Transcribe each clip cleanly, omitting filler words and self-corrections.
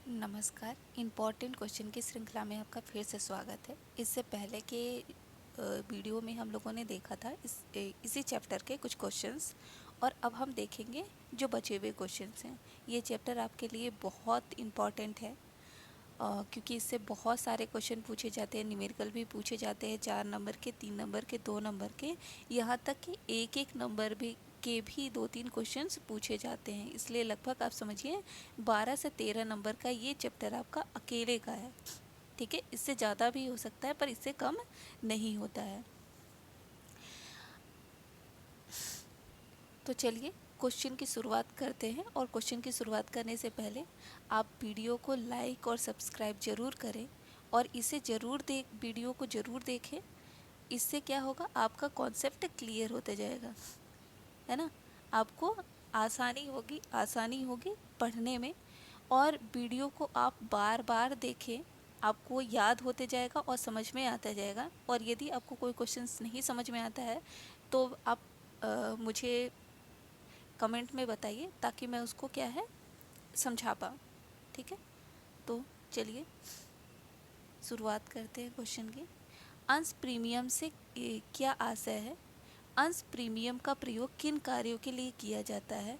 नमस्कार। Important question की श्रृंखला में आपका फिर से स्वागत है। इससे पहले के वीडियो में हम लोगों ने देखा था इसी चैप्टर के कुछ क्वेश्चंस, और अब हम देखेंगे जो बचे हुए क्वेश्चंस हैं। ये चैप्टर आपके लिए बहुत इम्पॉर्टेंट है क्योंकि इससे बहुत सारे क्वेश्चन पूछे जाते हैं, न्यूमेरिकल भी पूछे जाते हैं, 4 नंबर के, 3 नंबर के, 2 नंबर के, यहाँ तक कि एक नंबर भी 2-3 क्वेश्चंस पूछे जाते हैं। इसलिए लगभग आप समझिए 12 से 13 नंबर का ये चैप्टर आपका अकेले का है। ठीक है, इससे ज़्यादा भी हो सकता है पर इससे कम नहीं होता है। तो चलिए क्वेश्चन की शुरुआत करते हैं, और क्वेश्चन की शुरुआत करने से पहले आप वीडियो को लाइक और सब्सक्राइब ज़रूर करें, और इसे वीडियो को ज़रूर देखें। इससे क्या होगा, आपका कॉन्सेप्ट क्लियर होते जाएगा, है ना। आपको आसानी होगी पढ़ने में, और वीडियो को आप बार बार देखें, आपको याद होते जाएगा और समझ में आता जाएगा। और यदि आपको कोई क्वेश्चंस नहीं समझ में आता है तो आप मुझे कमेंट में बताइए, ताकि मैं उसको क्या है समझा पाऊँ। ठीक है, तो चलिए शुरुआत करते हैं क्वेश्चन की। अंश प्रीमियम से क्या आशय है? अंश प्रीमियम का प्रयोग किन कार्यों के लिए किया जाता है?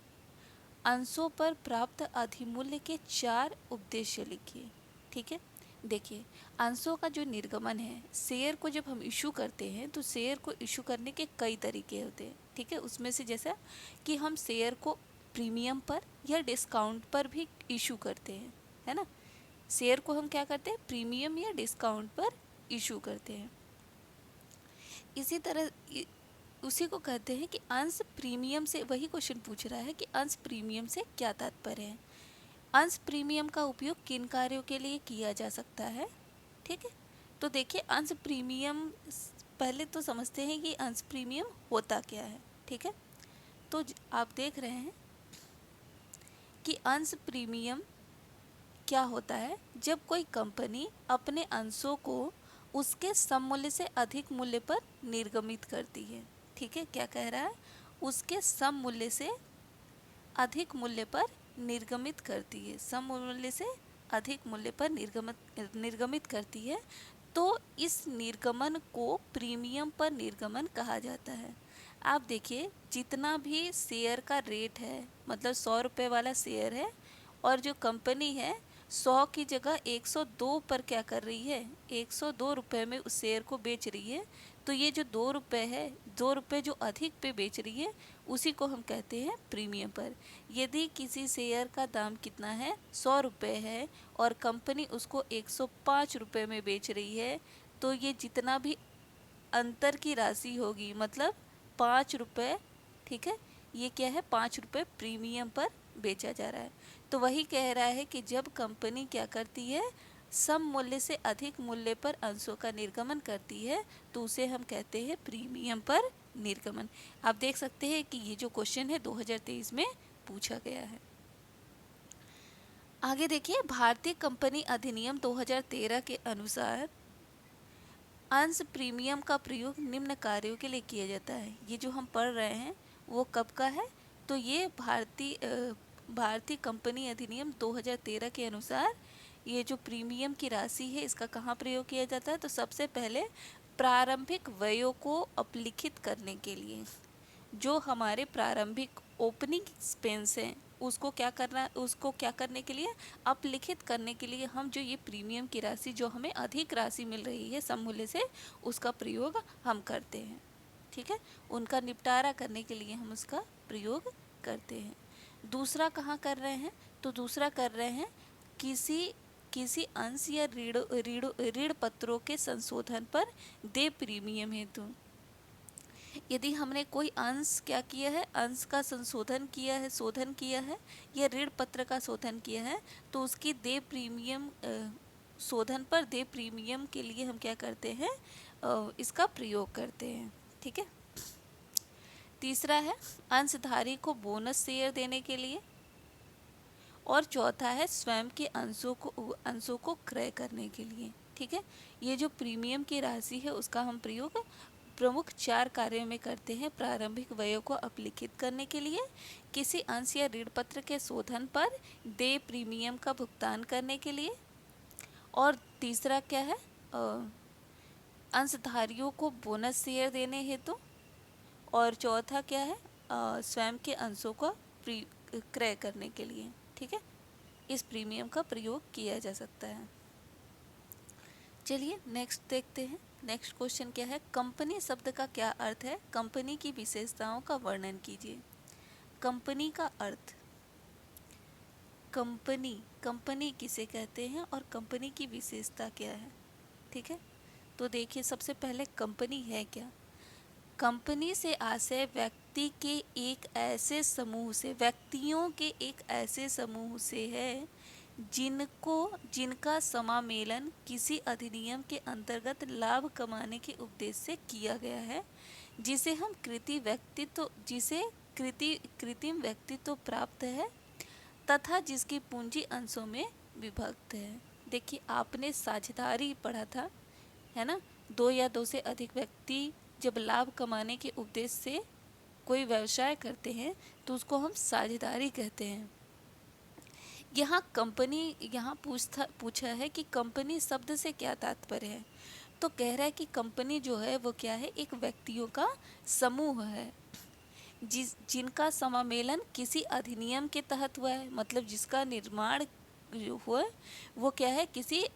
अंशों पर प्राप्त अधिमूल्य के 4 उद्देश्य लिखिए। ठीक है, देखिए अंशों का जो निर्गमन है, शेयर को जब हम इशू करते हैं तो शेयर को इशू करने के कई तरीके होते हैं। ठीक है, उसमें से जैसा कि हम शेयर को प्रीमियम पर या डिस्काउंट पर भी इशू करते हैं, है ना। शेयर को हम क्या करते हैं, प्रीमियम या डिस्काउंट पर इशू करते हैं। इसी तरह उसी को कहते हैं कि अंश प्रीमियम से, वही क्वेश्चन पूछ रहा है कि अंश प्रीमियम से क्या तात्पर्य है। अंश प्रीमियम का उपयोग किन कार्यों के लिए किया जा सकता है? ठीक है, तो देखिए अंश प्रीमियम, पहले तो समझते हैं कि अंश प्रीमियम होता क्या है। ठीक है, तो आप देख रहे हैं कि अंश प्रीमियम क्या होता है। जब कोई कंपनी अपने अंशों को उसके सम मूल्य से अधिक मूल्य पर निर्गमित करती है। ठीक है, क्या कह रहा है, उसके सम मूल्य से अधिक मूल्य पर निर्गमित करती है, सम मूल्य से अधिक मूल्य पर निर्गमित करती है, तो इस निर्गमन को प्रीमियम पर निर्गमन कहा जाता है। आप देखिए जितना भी शेयर का रेट है, मतलब 100 रुपये वाला शेयर है, और जो कंपनी है 100 की जगह 102 पर क्या कर रही है, 102 रुपये में उस शेयर को बेच रही है। तो ये जो 2 रुपये है, 2 रुपये जो अधिक पे बेच रही है, उसी को हम कहते हैं प्रीमियम पर। यदि किसी शेयर का दाम कितना है, 100 रुपये है, और कंपनी उसको 105 रुपये में बेच रही है, तो ये जितना भी अंतर की राशि होगी, मतलब 5 रुपये, ठीक है, ये क्या है, 5 रुपये प्रीमियम पर बेचा जा रहा है। तो वही कह रहा है कि जब कंपनी क्या करती है, सम मूल्य से अधिक मूल्य पर अंशों का निर्गमन करती है, तो उसे हम कहते हैं प्रीमियम पर निर्गमन। आप देख सकते हैं कि ये जो क्वेश्चन है 2023 में पूछा गया है। आगे देखिए, भारतीय कंपनी अधिनियम 2013 के अनुसार अंश प्रीमियम का प्रयोग निम्न कार्यों के लिए किया जाता है। ये जो हम पढ़ रहे हैं वो कब का है, तो ये भारतीय कंपनी अधिनियम 2013 के अनुसार ये जो प्रीमियम की राशि है, इसका कहाँ प्रयोग किया जाता है, तो सबसे पहले प्रारंभिक व्ययों को अपलिखित करने के लिए, जो हमारे प्रारंभिक ओपनिंग एक्सपेंस हैं, उसको क्या करने के लिए, अपलिखित करने के लिए हम जो ये प्रीमियम की राशि, जो हमें अधिक राशि मिल रही है सम मूल्य से, उसका प्रयोग हम करते हैं। ठीक है, उनका निपटारा करने के लिए हम उसका प्रयोग करते हैं। दूसरा कहाँ कर रहे हैं, तो दूसरा कर रहे हैं किसी अंश या ऋण पत्रों के संशोधन पर दे प्रीमियम हेतु। यदि हमने कोई अंश क्या किया है, अंश का शोधन किया है, या ऋण पत्र का शोधन किया है, तो उसकी दे प्रीमियम शोधन पर दे प्रीमियम के लिए हम क्या करते हैं, इसका प्रयोग करते हैं। ठीक है, तीसरा है अंशधारी को बोनस शेयर देने के लिए, और चौथा है स्वयं के अंशों को क्रय करने के लिए। ठीक है, ये जो प्रीमियम की राशि है उसका हम प्रयोग प्रमुख 4 कार्यों में करते हैं। प्रारंभिक व्ययों को अपलिखित करने के लिए, किसी अंश या ऋण पत्र के शोधन पर देय प्रीमियम का भुगतान करने के लिए, और तीसरा क्या है, अंशधारियों को बोनस शेयर देने हेतु, और चौथा क्या है, स्वयं के अंशों का क्रय करने के लिए। ठीक है, इस प्रीमियम का प्रयोग किया जा सकता है। चलिए नेक्स्ट देखते हैं। नेक्स्ट क्वेश्चन क्या है, कंपनी शब्द का क्या अर्थ है? कंपनी की विशेषताओं का वर्णन कीजिए। कंपनी का अर्थ, कंपनी किसे कहते हैं और कंपनी की विशेषता क्या है? ठीक है, तो देखिए सबसे पहले कंपनी है क्या। कंपनी से आशय व्यक्ति के एक ऐसे समूह से, व्यक्तियों के एक ऐसे समूह से है जिनका समामेलन किसी अधिनियम के अंतर्गत लाभ कमाने के उद्देश्य से किया गया है, जिसे कृत्रिम व्यक्तित्व प्राप्त है तथा जिसकी पूंजी अंशों में विभक्त है। देखिए आपने साझेदारी पढ़ा था, है ना, 2 या 2 से अधिक व्यक्ति जब लाभ कमाने के उद्देश्य से कोई व्यवसाय करते हैं तो उसको हम साझेदारी कहते हैं। यहाँ पूछा है कि कंपनी शब्द से क्या तात्पर्य है। तो कह रहा है कि कंपनी जो है वो क्या है, एक व्यक्तियों का समूह है जिनका समामेलन किसी अधिनियम के तहत हुआ है, मतलब जिसका निर्माण जो हुआ है वो क्या है, किसी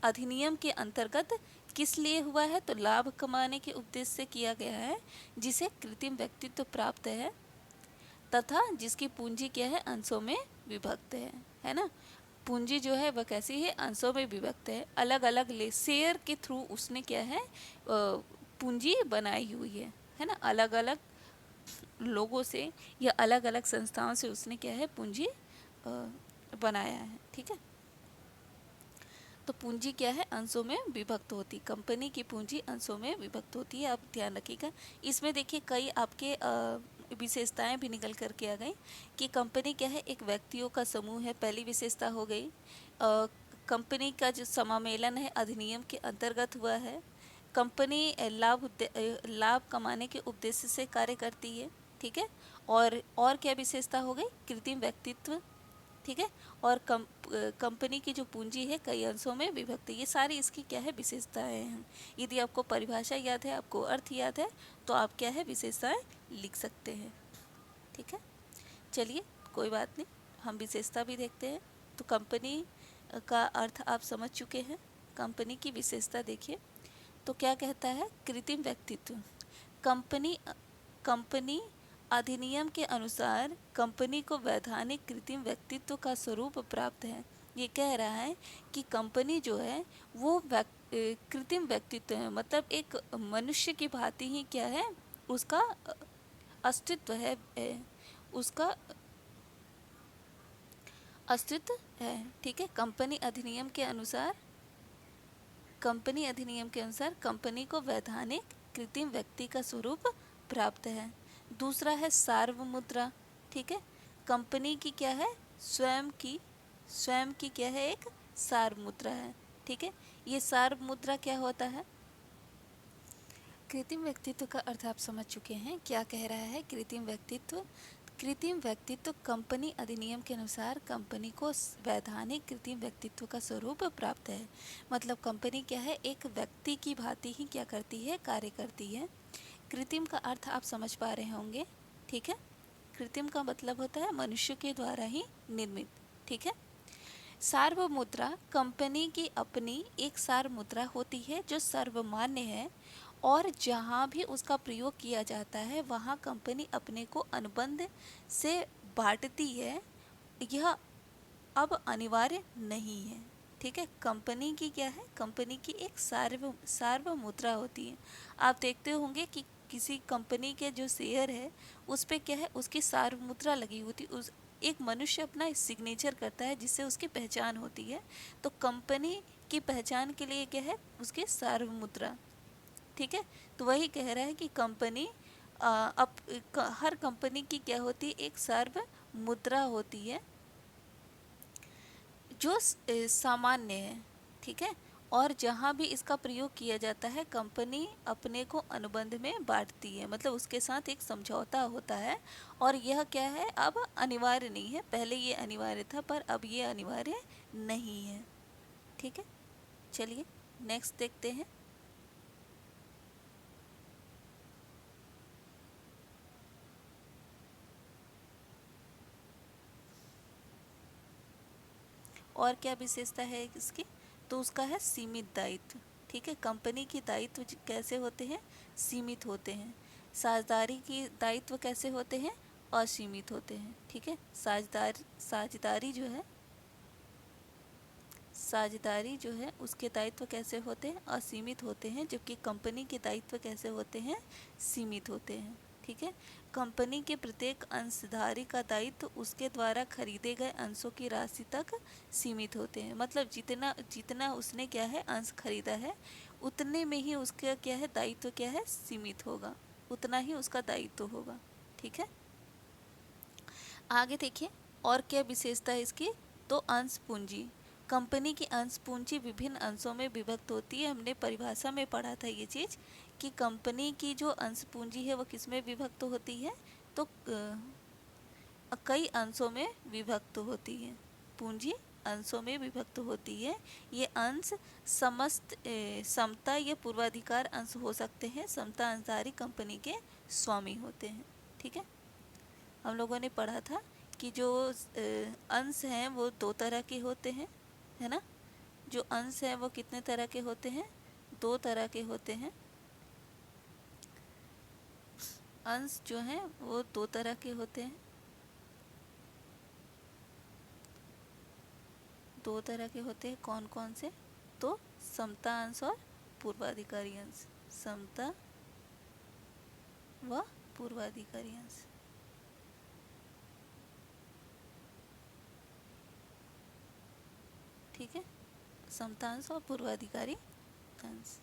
अधिनियम के अंतर्गत किस लिए हुआ है, तो लाभ कमाने के उद्देश्य से किया गया है, जिसे कृत्रिम व्यक्तित्व प्राप्त है तथा जिसकी पूंजी क्या है, अंशों में विभक्त है ना। पूंजी जो है वह कैसी है, अंशों में विभक्त है। अलग अलग शेयर के थ्रू उसने क्या है, पूंजी बनाई हुई है ना। अलग अलग लोगों से या अलग अलग संस्थाओं से उसने क्या है, पूंजी बनाया है। ठीक है, तो पूंजी क्या है, अंशों में विभक्त होती, कंपनी की पूंजी अंशों में विभक्त होती है। आप ध्यान रखिएगा। इसमें देखिए कई आपके विशेषताएं भी निकल करके आ गई कि कंपनी क्या है, एक व्यक्तियों का समूह है, पहली विशेषता हो गई। कंपनी का जो समामेलन है अधिनियम के अंतर्गत हुआ है। कंपनी लाभ कमाने के उद्देश्य से कार्य करती है। ठीक है, और क्या विशेषता हो गई, कृत्रिम व्यक्तित्व। ठीक है, और कंपनी की जो पूंजी है कई अंशों में विभक्त है। ये सारी इसकी क्या है, विशेषताएं हैं। यदि आपको परिभाषा याद है, आपको अर्थ याद है, तो आप क्या है, विशेषताएं लिख सकते हैं। ठीक है, चलिए कोई बात नहीं, हम विशेषता भी देखते हैं। तो कंपनी का अर्थ आप समझ चुके हैं। कंपनी की विशेषता देखिए, तो क्या कहता है, कृत्रिम व्यक्तित्व। कंपनी अधिनियम के अनुसार कंपनी को वैधानिक कृत्रिम व्यक्तित्व का स्वरूप प्राप्त है। ये कह रहा है कि कंपनी जो है वो कृत्रिम व्यक्तित्व है, मतलब एक मनुष्य की भांति ही क्या है, उसका अस्तित्व है, उसका अस्तित्व है। ठीक है, कंपनी अधिनियम के अनुसार कंपनी को वैधानिक कृत्रिम व्यक्ति का स्वरूप प्राप्त है। दूसरा है सार्वमुद्रा। ठीक है, कंपनी की क्या है, स्वयं की क्या है, एक सार्वमुद्रा है। ठीक है, ये सार्वमुद्रा क्या होता है, कृत्रिम व्यक्तित्व का अर्थ आप समझ चुके हैं। क्या कह रहा है, कृत्रिम व्यक्तित्व कंपनी अधिनियम के अनुसार कंपनी को वैधानिक कृत्रिम व्यक्तित्व का स्वरूप प्राप्त है। मतलब कंपनी क्या है, एक व्यक्ति की भांति ही क्या करती है, कार्य करती है। कृत्रिम का अर्थ आप समझ पा रहे होंगे। ठीक है, कृत्रिम का मतलब होता है मनुष्य के द्वारा ही निर्मित। ठीक है, सार्वमुद्रा कंपनी की अपनी एक सार्वमुद्रा होती है जो सर्वमान्य है, और जहाँ भी उसका प्रयोग किया जाता है वहाँ कंपनी अपने को अनुबंध से बांटती है। यह अब अनिवार्य नहीं है। ठीक है, कंपनी की क्या है, कंपनी की एक सार्वमुद्रा होती है। आप देखते होंगे कि किसी कंपनी के जो शेयर है उस पे क्या है, उसकी सार्वमुद्रा लगी होती, उस एक मनुष्य अपना सिग्नेचर करता है जिससे उसकी पहचान होती है। तो कंपनी की पहचान के लिए क्या है, उसकी सार्वमुद्रा। ठीक है, तो वही कह रहा है कि कंपनी हर कंपनी की क्या होती है, एक सार्वमुद्रा होती है जो सामान्य है। ठीक है, और जहाँ भी इसका प्रयोग किया जाता है कंपनी अपने को अनुबंध में बांटती है, मतलब उसके साथ एक समझौता होता है। और यह क्या है, अब अनिवार्य नहीं है, पहले ये अनिवार्य था पर अब ये अनिवार्य नहीं है। ठीक है, चलिए नेक्स्ट देखते हैं। और क्या विशेषता है इसकी, तो उसका है सीमित दायित्व। ठीक है, कंपनी की दायित्व कैसे होते हैं, सीमित होते हैं। साझेदारी की दायित्व कैसे होते हैं, असीमित होते हैं। ठीक है, साझेदारी जो है उसके दायित्व कैसे होते हैं, असीमित होते हैं, जबकि कंपनी के दायित्व कैसे होते हैं, सीमित होते हैं। ठीक है, कंपनी के प्रत्येक अंशधारी का दायित्व उसके द्वारा खरीदे गए अंशों की राशि तक सीमित होते हैं। मतलब जितना जितना उसने क्या है अंश खरीदा है, उतने में ही उसका क्या है दायित्व क्या है, सीमित होगा, उतना ही उसका दायित्व होगा। ठीक है, आगे देखिए और क्या विशेषता है इसकी, तो अंश पूंजी। कंपनी की अंश पूंजी विभिन्न अंशों में विभक्त होती है। हमने परिभाषा में पढ़ा था ये चीज़ कि कंपनी की जो अंश पूंजी है वो किस में विभक्त होती है, तो कई अंशों में विभक्त होती है। पूंजी अंशों में विभक्त होती है। ये अंश समता या पूर्वाधिकार अंश हो सकते हैं। समता अंशधारी कंपनी के स्वामी होते हैं। ठीक है, हम लोगों ने पढ़ा था कि जो अंश हैं वो दो तरह के होते हैं, है ना। जो अंश हैं वो कितने तरह के होते हैं, दो तरह के होते हैं। अंश जो हैं वो दो तरह के होते हैं, दो तरह के होते हैं। कौन कौन से, तो समता अंश और पूर्वाधिकारी अंश। समता व पूर्वाधिकारी अंश। ठीक है, समता अंश और पूर्वाधिकारी अंश।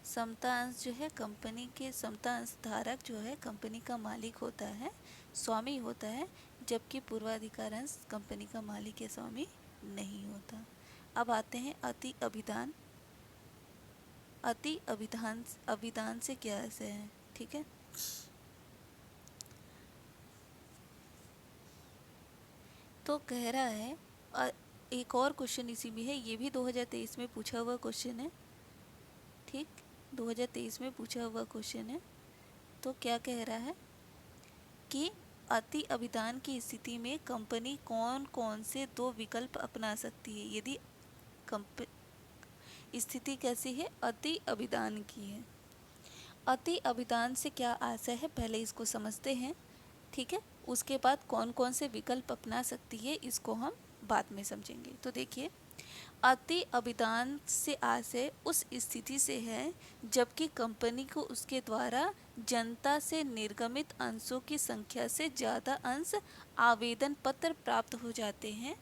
समता अंश जो है कंपनी के, समता अंश धारक जो है कंपनी का मालिक होता है, स्वामी होता है, जबकि पूर्वाधिकार अंश कंपनी का मालिक या स्वामी नहीं होता। अब आते हैं अति अभिदान। अति अभिदान, अभिदान से क्या ऐसे है, ठीक है। तो कह रहा है एक और क्वेश्चन इसी में है, ये भी 2023 में पूछा हुआ क्वेश्चन है। ठीक, 2023 में पूछा हुआ क्वेश्चन है। तो क्या कह रहा है कि अति अभिदान की स्थिति में कंपनी कौन कौन से दो विकल्प अपना सकती है। यदि स्थिति कैसी है, अति अभिदान की है। अति अभिदान से क्या आशय है, पहले इसको समझते हैं। ठीक है, उसके बाद कौन कौन से विकल्प अपना सकती है इसको हम बाद में समझेंगे। तो देखिए, अति अभिदान से आशय उस स्थिति से है जबकि कंपनी को उसके द्वारा जनता से निर्गमित अंशों की संख्या से ज़्यादा अंश आवेदन पत्र प्राप्त हो जाते हैं।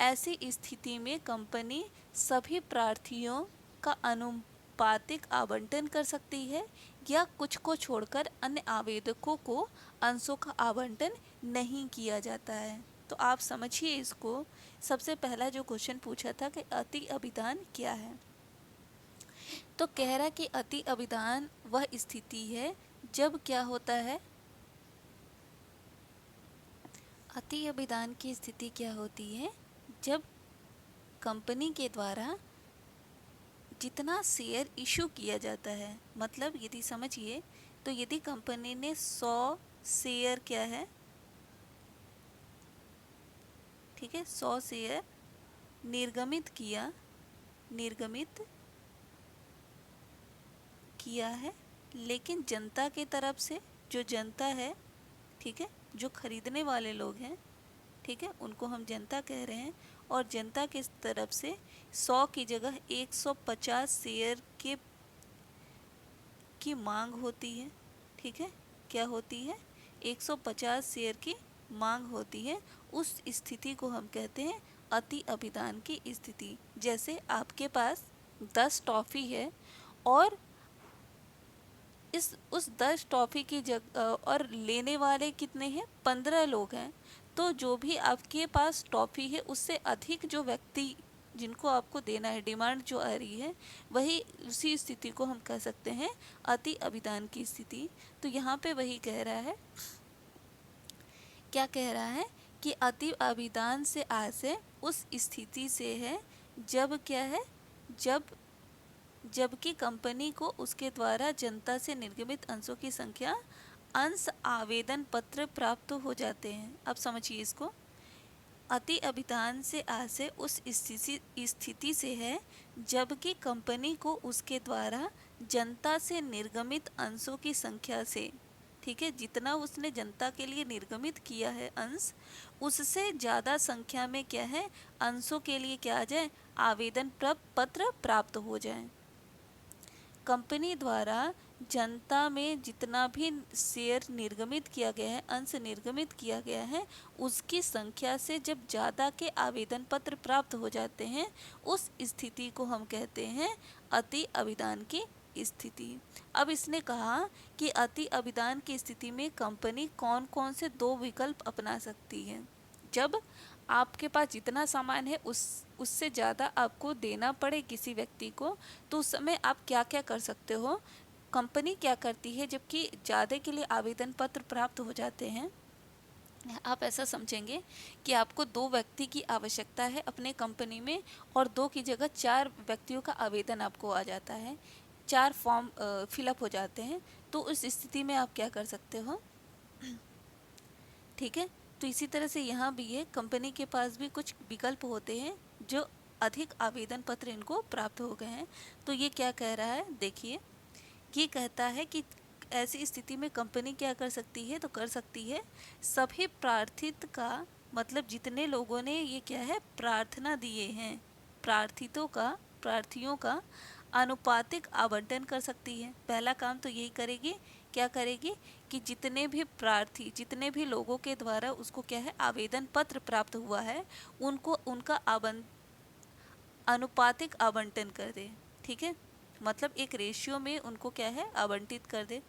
ऐसी स्थिति में कंपनी सभी प्रार्थियों का अनुपातिक आवंटन कर सकती है या कुछ को छोड़कर अन्य आवेदकों को अंशों का आवंटन नहीं किया जाता है। तो आप समझिए इसको। सबसे पहला जो क्वेश्चन पूछा था कि अति अभिदान क्या है, तो कह रहा कि अति अभिदान वह स्थिति है जब क्या होता है, अति अभिदान की स्थिति क्या होती है, जब कंपनी के द्वारा जितना शेयर इशू किया जाता है, मतलब यदि समझिए, तो यदि कंपनी ने 100 शेयर क्या है, ठीक है, 100 शेयर निर्गमित किया है, लेकिन जनता के तरफ से, जो जनता है, ठीक है, जो खरीदने वाले लोग हैं, ठीक है, उनको हम जनता कह रहे हैं, और जनता की तरफ से 100 की जगह 150 शेयर की मांग होती है। ठीक है, क्या होती है, 150 शेयर की मांग होती है। उस स्थिति को हम कहते हैं अति अभिदान की स्थिति। जैसे आपके पास 10 टॉफ़ी है और उस 10 टॉफ़ी की जगह और लेने वाले कितने हैं, 15 लोग हैं। तो जो भी आपके पास टॉफ़ी है उससे अधिक जो व्यक्ति जिनको आपको देना है, डिमांड जो आ रही है, वही उसी स्थिति को हम कह सकते हैं अति अभिदान की स्थिति। तो यहाँ पे वही कह रहा है, क्या कह रहा है कि अति अभिदान से आशय उस स्थिति से है जब क्या है, जबकि कंपनी को उसके द्वारा जनता से निर्गमित अंशों की संख्या अंश आवेदन पत्र प्राप्त हो जाते हैं। अब समझिए इसको, अति अभिदान से आशय उस स्थिति से है जबकि कंपनी को उसके द्वारा जनता से निर्गमित अंशों की संख्या से, ठीक है, जितना उसने जनता के लिए निर्गमित किया है अंश, उससे ज़्यादा संख्या में क्या है, अंशों के लिए क्या आ जाए, आवेदन पत्र प्राप्त हो जाए। कंपनी द्वारा जनता में जितना भी शेयर निर्गमित किया गया है, अंश निर्गमित किया गया है, उसकी संख्या से जब ज़्यादा के आवेदन पत्र प्राप्त हो जाते हैं, उस स्थिति को हम कहते हैं अति अभिदान की स्थिति। अब इसने कहा कि अति अभिदान की स्थिति में कंपनी कौन कौन से 2 विकल्प अपना सकती है। जब आपके पास जितना सामान है उससे ज़्यादा आपको देना पड़े किसी व्यक्ति को, तो उस समय आप क्या क्या कर सकते हो। कंपनी क्या करती है, जबकि ज़्यादा के लिए आवेदन पत्र प्राप्त हो जाते हैं, आप ऐसा समझेंगे कि आपको 2 व्यक्ति की आवश्यकता है अपने कंपनी में, और 2 की जगह 4 व्यक्तियों का आवेदन आपको आ जाता है, 4 फॉर्म फिलअप हो जाते हैं। तो उस स्थिति में आप क्या कर सकते हो, ठीक है। तो इसी तरह से यहाँ भी है, कंपनी के पास भी कुछ विकल्प होते हैं जो अधिक आवेदन पत्र इनको प्राप्त हो गए हैं। तो ये क्या कह रहा है, देखिए, ये कहता है कि ऐसी स्थिति में कंपनी क्या कर सकती है, तो कर सकती है सभी प्रार्थित का, मतलब जितने लोगों ने ये क्या है प्रार्थना दिए हैं, प्रार्थियों का आनुपातिक आवंटन कर सकती है। पहला काम तो यही करेगी, क्या करेगी कि जितने भी लोगों के द्वारा उसको क्या है आवेदन पत्र प्राप्त हुआ है, उनको उनका अनुपातिक आवंटन कर दे, ठीक है, मतलब एक रेशियो में उनको क्या है आवंटित कर दे,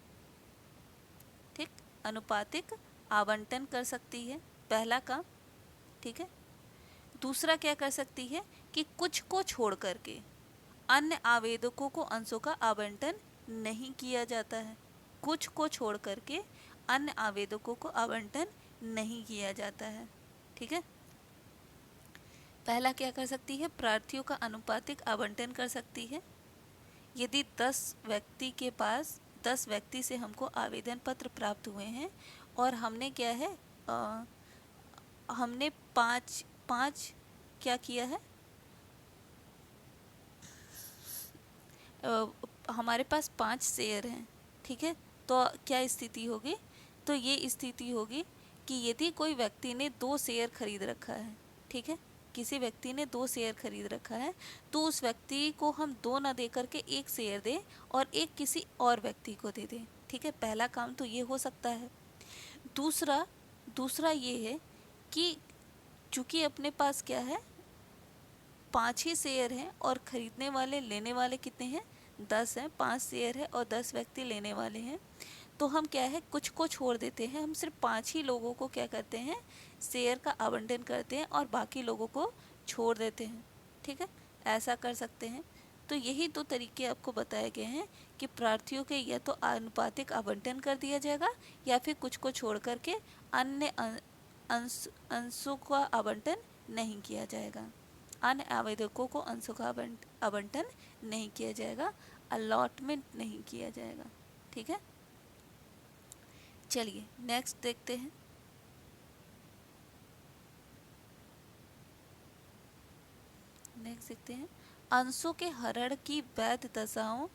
ठीक, अनुपातिक आवंटन कर सकती है, पहला काम, ठीक है। दूसरा क्या कर सकती है कि कुछ को छोड़ करके अन्य आवेदकों को अंशों का आवंटन नहीं किया जाता है, कुछ को छोड़ करके अन्य आवेदकों को आवंटन नहीं किया जाता है, ठीक है। पहला क्या कर सकती है, प्रार्थियों का अनुपातिक आवंटन कर सकती है। यदि 10 व्यक्ति से हमको आवेदन पत्र प्राप्त हुए हैं और हमने क्या है हमने पाँच क्या किया है, हमारे पास 5 शेयर हैं, ठीक है। तो क्या स्थिति होगी, तो ये स्थिति होगी कि यदि कोई व्यक्ति ने 2 शेयर खरीद रखा है, ठीक है, किसी व्यक्ति ने 2 शेयर खरीद रखा है, तो उस व्यक्ति को हम 2 ना दे करके 1 शेयर दें और 1 किसी और व्यक्ति को दे दें, ठीक है। पहला काम तो ये हो सकता है। दूसरा ये है कि चूँकि अपने पास क्या है 5 ही शेयर हैं और खरीदने वाले लेने वाले कितने हैं, 10 हैं, 5 शेयर है और 10 व्यक्ति लेने वाले हैं, तो हम क्या है कुछ को छोड़ देते हैं, हम सिर्फ 5 ही लोगों को क्या करते हैं शेयर का आवंटन करते हैं और बाकी लोगों को छोड़ देते हैं, ठीक है, ऐसा कर सकते हैं। तो यही 2 तरीके आपको बताए गए हैं कि प्रार्थियों के या तो आनुपातिक आवंटन कर दिया जाएगा या फिर कुछ को छोड़ करके अन्य अंशों का आवंटन नहीं किया जाएगा, अन्य आवेदकों को अंशों का आवंटन नहीं किया जाएगा, अलॉटमेंट नहीं किया जाएगा, ठीक है। चलिए नेक्स्ट देखते हैं। अंशों के हरण की वैध दशाओं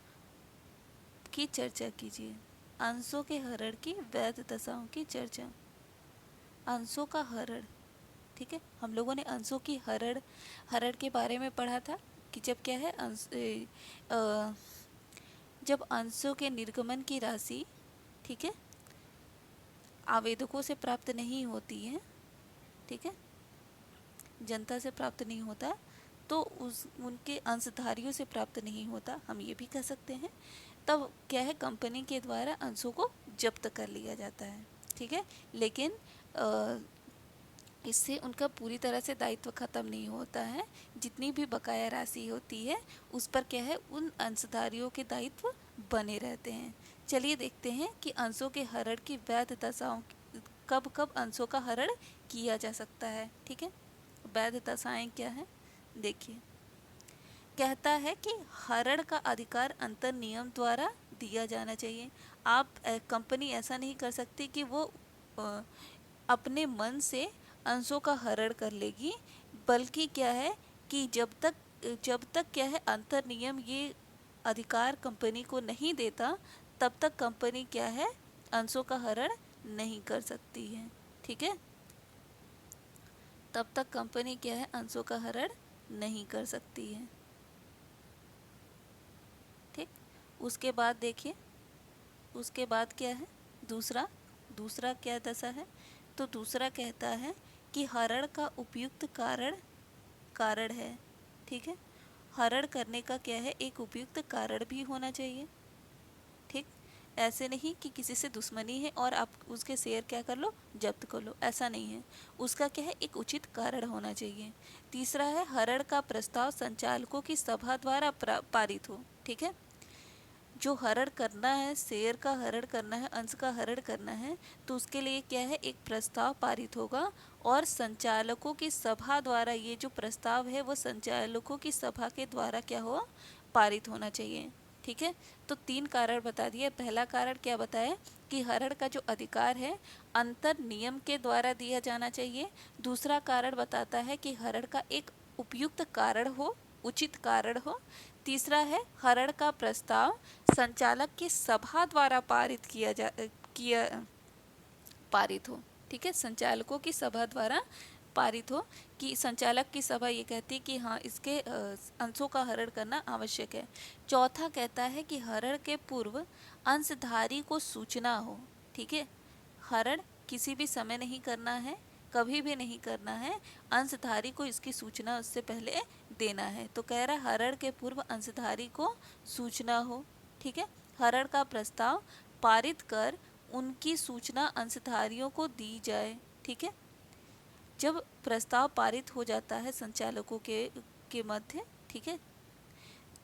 की चर्चा कीजिए। अंशों के हरण की वैध दशाओं की चर्चा। अंशों का हरण, ठीक है, हम लोगों ने अंशों की हरण के बारे में पढ़ा था कि जब क्या है जब अंशों के निर्गमन की राशि, ठीक है, आवेदकों से प्राप्त नहीं होती है, ठीक है, जनता से प्राप्त नहीं होता, तो उनके अंशधारियों से प्राप्त नहीं होता, हम ये भी कह सकते हैं। तब क्या है कंपनी के द्वारा अंशों को जब्त कर लिया जाता है, ठीक है। लेकिन इससे उनका पूरी तरह से दायित्व खत्म नहीं होता है। जितनी भी बकाया राशि होती है उस पर क्या है, उन अंशधारियों के दायित्व बने रहते हैं। चलिए देखते हैं कि अंशों के हरण की वैध दशाओं, कब कब अंशों का हरण किया जा सकता है। ठीक है, वैध दशाएं क्या है, देखिए कहता है कि हरण का अधिकार अंतर नियम द्वारा दिया जाना चाहिए। आप कंपनी ऐसा नहीं कर सकती कि वो अपने मन से अंशों का हरण कर लेगी, बल्कि क्या है कि जब तक क्या है अंतर नियम ये अधिकार कंपनी को नहीं देता, तब तक कंपनी क्या है अंशों का हरण नहीं कर सकती है। ठीक है, तब तक कंपनी क्या है अंशों का हरण नहीं कर सकती है। ठीक, उसके बाद देखिए, उसके बाद क्या है, दूसरा दूसरा क्या दशा है, तो दूसरा कहता है कि हरण का उपयुक्त कारण कारण है। ठीक है, हरण करने का क्या है, एक उपयुक्त कारण भी होना चाहिए। ठीक, ऐसे नहीं कि किसी से दुश्मनी है और आप उसके शेयर क्या कर लो, जब्त कर लो, ऐसा नहीं है। उसका क्या है, एक उचित कारण होना चाहिए। तीसरा है हरण का प्रस्ताव संचालकों की सभा द्वारा पारित हो। ठीक है, जो हरण करना है, शेयर का हरण करना है, अंश का हरण करना है, तो उसके लिए क्या है, एक प्रस्ताव पारित होगा और संचालकों की सभा द्वारा, ये जो प्रस्ताव है वो संचालकों की सभा के द्वारा क्या हो, पारित होना चाहिए। ठीक है, तो 3 कारण बता दिए। पहला कारण क्या बताया कि हरण का जो अधिकार है अंतर नियम के द्वारा दिया जाना चाहिए। दूसरा कारण बताता है कि हरण का एक उपयुक्त कारण हो, उचित कारण हो। तीसरा है हरण का प्रस्ताव संचालक की सभा द्वारा किया पारित हो। ठीक है, संचालकों की सभा द्वारा पारित हो, कि संचालक की सभा ये कहती है कि हाँ इसके अंशों का हरण करना आवश्यक है। चौथा कहता है कि हरण के पूर्व अंशधारी को सूचना हो। ठीक है, हरण किसी भी समय नहीं करना है, कभी भी नहीं करना है, अंशधारी को इसकी सूचना उससे पहले देना है। तो कह रहा है हरण के पूर्व अंशधारी को सूचना हो। ठीक है, हरण का प्रस्ताव पारित कर उनकी सूचना अंशधारियों को दी जाए। ठीक है, जब प्रस्ताव पारित हो जाता है संचालकों के मध्य, ठीक है,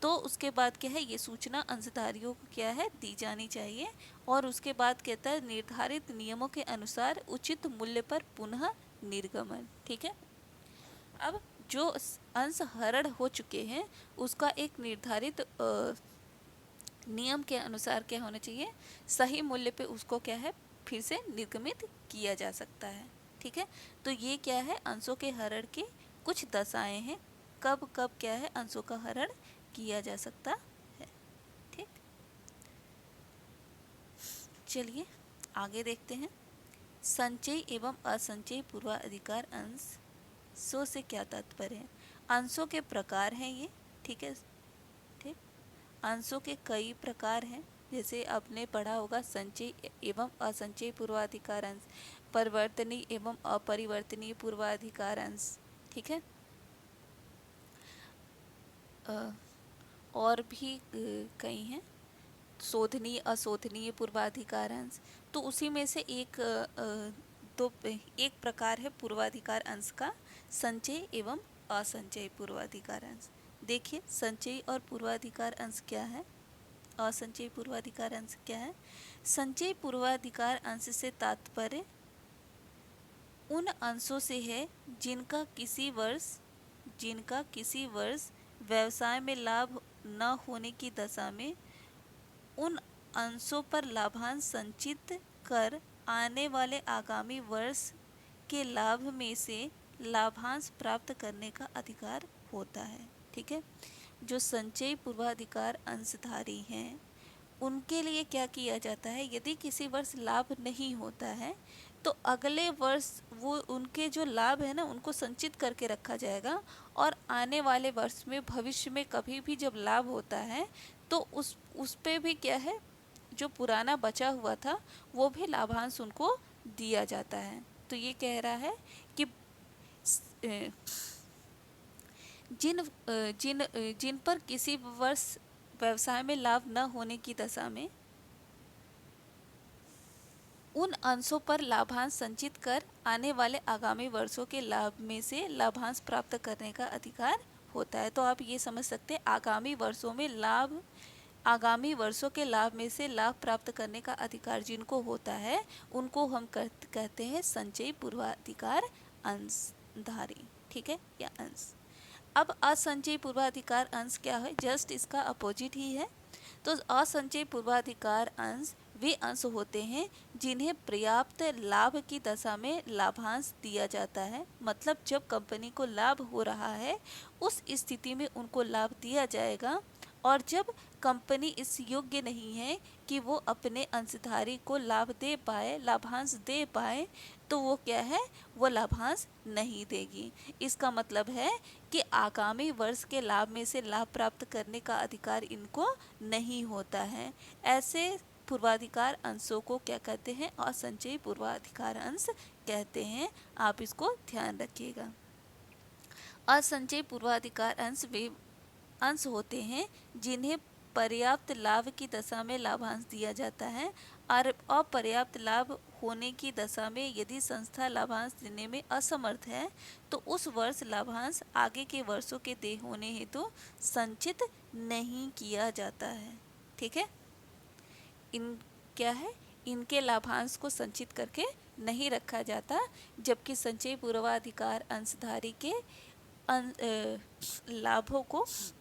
तो उसके बाद क्या है, ये सूचना अंशधारियों को क्या है, दी जानी चाहिए। और उसके बाद कहता है निर्धारित नियमों के अनुसार उचित मूल्य पर पुनः निर्गमन। ठीक है, अब जो अंश हरण हो चुके हैं उसका एक निर्धारित नियम के अनुसार क्या होना चाहिए, सही मूल्य पे उसको क्या है फिर से निर्गमित किया जा सकता है। ठीक है, तो ये क्या है अंशों के हरण की कुछ दशाएं हैं, कब कब क्या है अंशों का हरण किया जा सकता है। ठीक, चलिए आगे देखते हैं। संचयी एवं असंचयी पूर्वाधिकार अंश सो से क्या तात्पर्य है। अंशों के प्रकार हैं ये। ठीक है, ठीक, अंशों के कई प्रकार हैं, जैसे आपने पढ़ा होगा संचयी एवं असंचयी पूर्वाधिकार अंश, परिवर्तनीय एवं अपरिवर्तनीय पूर्वाधिकार अंश। ठीक है, और भी कई हैं, शोधनीय अशोधनीय पूर्वाधिकार अंश। तो उसी में से एक प्रकार है पूर्वाधिकार अंश का, संचयी एवं असंचयी पूर्वाधिकार अंश। देखिए संचयी और पूर्वाधिकार अंश क्या है, असंचयी पूर्वाधिकार अंश क्या है। संचयी पूर्वाधिकार अंश से तात्पर्य उन अंशों से है जिनका किसी वर्ष व्यवसाय में लाभ न होने की दशा में उन अंशों पर लाभांश संचित कर आने वाले आगामी वर्ष के लाभ में से लाभांश प्राप्त करने का अधिकार होता है। ठीक है, जो संचयी पूर्वाधिकार अंशधारी हैं उनके लिए क्या किया जाता है, यदि किसी वर्ष लाभ नहीं होता है तो अगले वर्ष वो उनके जो लाभ है ना उनको संचित करके रखा जाएगा, और आने वाले वर्ष में भविष्य में कभी भी जब लाभ होता है तो उस पे भी क्या है, जो पुराना बचा हुआ था वो भी लाभांश उनको दिया जाता है। तो ये कह रहा है कि जिन पर किसी वर्ष व्यवसाय में लाभ न होने की दशा में उन अंशों पर लाभांश संचित कर आने वाले आगामी वर्षों के लाभ में से लाभांश प्राप्त करने का अधिकार होता है। तो आप ये समझ सकते हैं आगामी वर्षों के लाभ में से लाभ प्राप्त करने का अधिकार जिनको होता है उनको हम कहते हैं संचयी पूर्वाधिकार अंशधारी, ठीक है, या अंश। अब असंचयी पूर्वाधिकार अंश क्या है? जस्ट इसका अपोजिट ही है। तो असंचयी पूर्वाधिकार अंश वे अंश होते हैं जिन्हें पर्याप्त लाभ की दशा में लाभांश दिया जाता है। मतलब जब कंपनी को लाभ हो रहा है उस स्थिति में उनको लाभ दिया जाएगा, और जब कंपनी इस योग्य नहीं है कि वो अपने अंशधारी को लाभ दे पाए, लाभांश दे पाए, तो वो क्या है, वो लाभांश नहीं देगी। इसका मतलब है कि आगामी वर्ष के लाभ में से लाभ प्राप्त करने का अधिकार इनको नहीं होता है। ऐसे पूर्वाधिकार अंशों को क्या कहते हैं? असंचयी पूर्वाधिकार अंश कहते हैं। आप इसको ध्यान रखिएगा। असंचयी पूर्वाधिकार अंश वे अंश होते हैं जिन्हें पर्याप्त लाभ की दशा में लाभांश दिया जाता है, और अपर्याप्त लाभ होने की दशा में यदि संस्था लाभांश देने में असमर्थ है तो उस वर्ष लाभांश आगे के वर्षों के देय होने हेतु संचित नहीं किया जाता है। ठीक है, क्या है, इनके लाभांश को संचित करके नहीं रखा जाता, जबकि संचयी पूर्वाधिकार अंशधारी के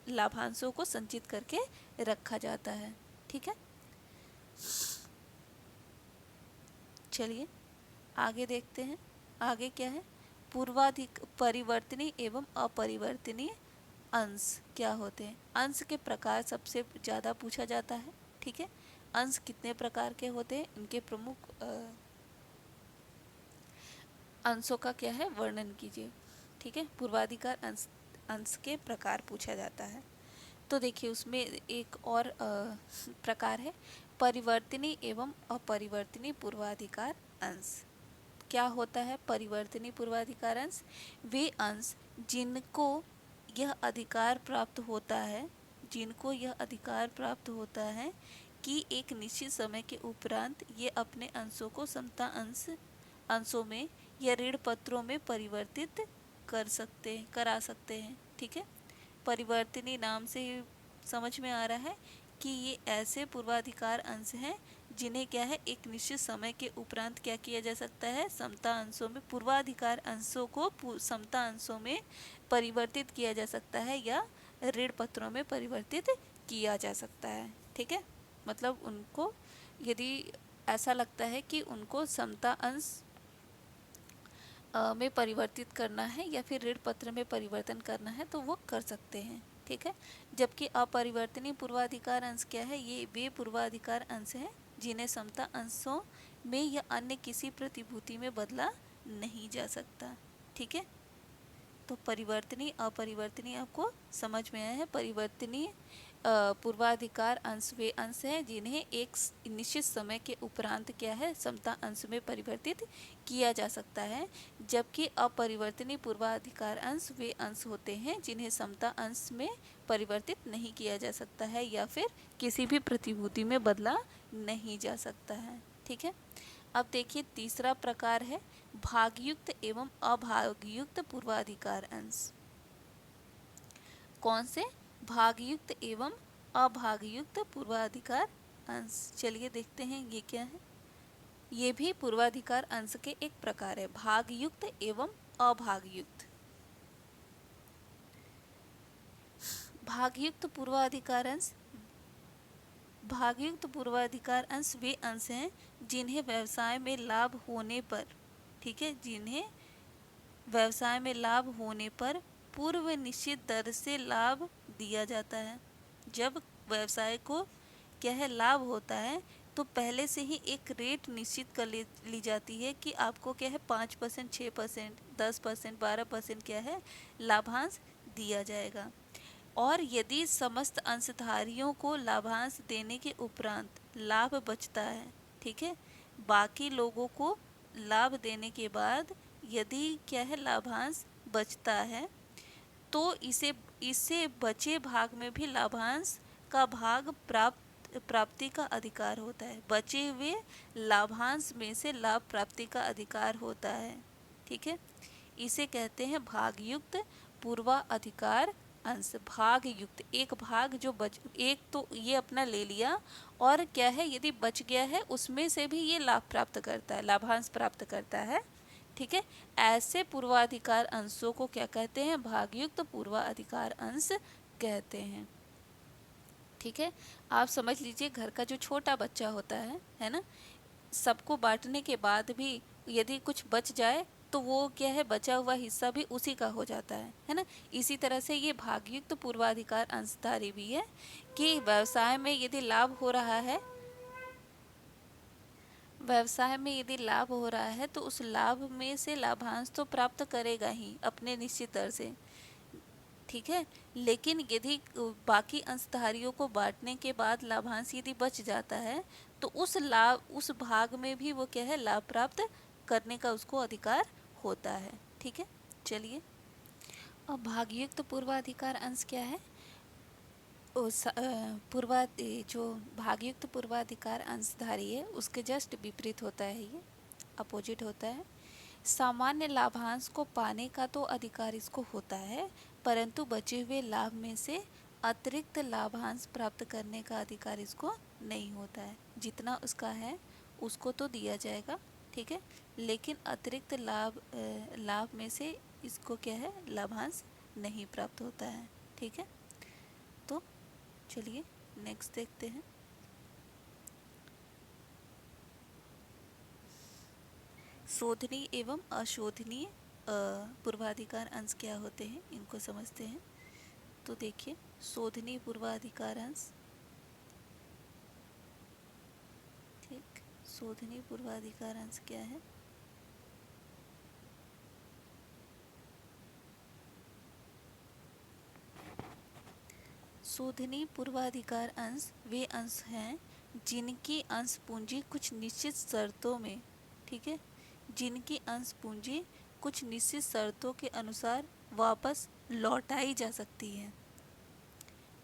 लाभांशों को संचित करके रखा जाता है। ठीक है, चलिए आगे देखते हैं। आगे क्या है? परिवर्तनीय एवं अपरिवर्तनीय अंश क्या होते हैं? अंश के प्रकार सबसे ज़्यादा पूछा जाता है। ठीक है, अंश कितने प्रकार के होते हैं, इनके प्रमुख अंशों का क्या है, वर्णन कीजिए। ठीक है, पूर्वाधिकार अंश के प्रकार पूछा जाता है। तो देखिए उसमें एक और प्रकार है परिवर्तनीय एवं अपरिवर्तनीय पूर्वाधिकार अंश। क्या होता है परिवर्तनीय पूर्वाधिकार अंश? वे अंश जिनको यह अधिकार प्राप्त होता है कि एक निश्चित समय के उपरांत ये अपने अंशों को समता अंशों में या ऋण पत्रों में परिवर्तित करा सकते हैं। ठीक है, परिवर्तनीय नाम से ही समझ में आ रहा है कि ये ऐसे पूर्वाधिकार अंश हैं जिन्हें क्या है, एक निश्चित समय के उपरांत क्या किया जा सकता है, समता अंशों में, पूर्वाधिकार अंशों को समता अंशों में परिवर्तित किया जा सकता है या ऋण पत्रों में परिवर्तित किया जा सकता है। ठीक है, मतलब उनको यदि ऐसा लगता है कि उनको समता अंश में परिवर्तित करना है या फिर ऋण पत्र में परिवर्तन करना है तो वो कर सकते हैं। ठीक है, जबकि अपरिवर्तनीय पूर्वाधिकार अंश क्या है? ये वे पूर्वाधिकार अंश हैं जिन्हें समता अंशों में या अन्य किसी प्रतिभूति में बदला नहीं जा सकता। ठीक है, तो परिवर्तनीय अपरिवर्तनीय आपको समझ में आया है। परिवर्तनीय पूर्वाधिकार अंश वे अंश हैं जिन्हें एक निश्चित समय के उपरांत क्या है, समता अंश में परिवर्तित किया जा सकता है, जबकि अपरिवर्तनीय पूर्वाधिकार अंश वे अंश होते हैं जिन्हें समता अंश में परिवर्तित नहीं किया जा सकता है या फिर किसी भी प्रतिभूति में बदला नहीं जा सकता है। ठीक है, अब देखिए तीसरा प्रकार है भागयुक्त एवं अभागयुक्त पूर्वाधिकार अंश। कौन से? भागयुक्त एवं अभागयुक्त पूर्वाधिकार अंश। चलिए देखते हैं ये क्या है। ये भी पूर्वाधिकार अंश के एक प्रकार है, भागयुक्त एवं अभागयुक्त। भागयुक्त पूर्वाधिकार अंश, भागयुक्त पूर्वाधिकार अंश वे अंश हैं जिन्हें व्यवसाय में लाभ होने पर, ठीक है, जिन्हें व्यवसाय में लाभ होने पर पूर्व निश्चित दर से लाभ दिया जाता है। जब व्यवसाय को क्या है, लाभ होता है तो पहले से ही एक रेट निश्चित कर ली जाती है कि आपको क्या है 5%, 6%, 10%, 12% क्या है लाभांश दिया जाएगा। और यदि समस्त अंशधारियों को लाभांश देने के उपरांत लाभ बचता है, ठीक है, बाकी लोगों को लाभ देने के बाद यदि क्या है लाभांश बचता है तो इसे बचे भाग में भी लाभांश का भाग प्राप्त प्राप्ति का अधिकार होता है। बचे हुए लाभांश में से लाभ प्राप्ति का अधिकार होता है। ठीक है, इसे कहते हैं भागयुक्त पूर्वाधिकार अंश। भाग युक्त, एक भाग जो बच, एक तो ये अपना ले लिया और क्या है, यदि बच गया है उसमें से भी ये लाभ प्राप्त करता है, लाभांश प्राप्त करता है। ठीक है, ऐसे पूर्वाधिकार अंशों को क्या कहते हैं, भागयुक्त पूर्वाधिकार अंश कहते हैं। ठीक है, आप समझ लीजिए घर का जो छोटा बच्चा होता है ना, सबको बांटने के बाद भी यदि कुछ बच जाए तो वो क्या है, बचा हुआ हिस्सा भी उसी का हो जाता है ना। इसी तरह से ये भागयुक्त पूर्वाधिकार अंशधारी भी है कि व्यवसाय में यदि लाभ हो रहा है, व्यवसाय में यदि लाभ हो रहा है तो उस लाभ में से लाभांश तो प्राप्त करेगा ही अपने निश्चित दर से। ठीक है, लेकिन यदि बाकी अंशधारियों को बांटने के बाद लाभांश यदि बच जाता है तो उस भाग में भी वो क्या है, लाभ प्राप्त करने का उसको अधिकार होता है। ठीक है, चलिए अब भागयुक्त पूर्वाधिकार अंश क्या है। जो भागयुक्त पूर्वाधिकार अंशधारी है उसके जस्ट विपरीत होता है, ये अपोजिट होता है। सामान्य लाभांश को पाने का तो अधिकार इसको होता है, परंतु बचे हुए लाभ में से अतिरिक्त लाभांश प्राप्त करने का अधिकार इसको नहीं होता है। जितना उसका है उसको तो दिया जाएगा, ठीक है, लेकिन अतिरिक्त लाभ में से इसको क्या है, लाभांश नहीं प्राप्त होता है। ठीक है, तो चलिए नेक्स्ट देखते हैं। शोधनीय एवं अशोधनीय पूर्वाधिकार अंश क्या होते हैं, इनको समझते हैं। तो देखिए, शोधनीय पूर्वाधिकार अंश, ठीक, शोधनीय पूर्वाधिकार अंश क्या है। शोधनीय पूर्वाधिकार अंश वे अंश हैं जिनकी अंश पूंजी कुछ निश्चित शर्तों में, ठीक है, जिनकी अंश पूंजी कुछ निश्चित शर्तों के अनुसार वापस लौटाई जा सकती है।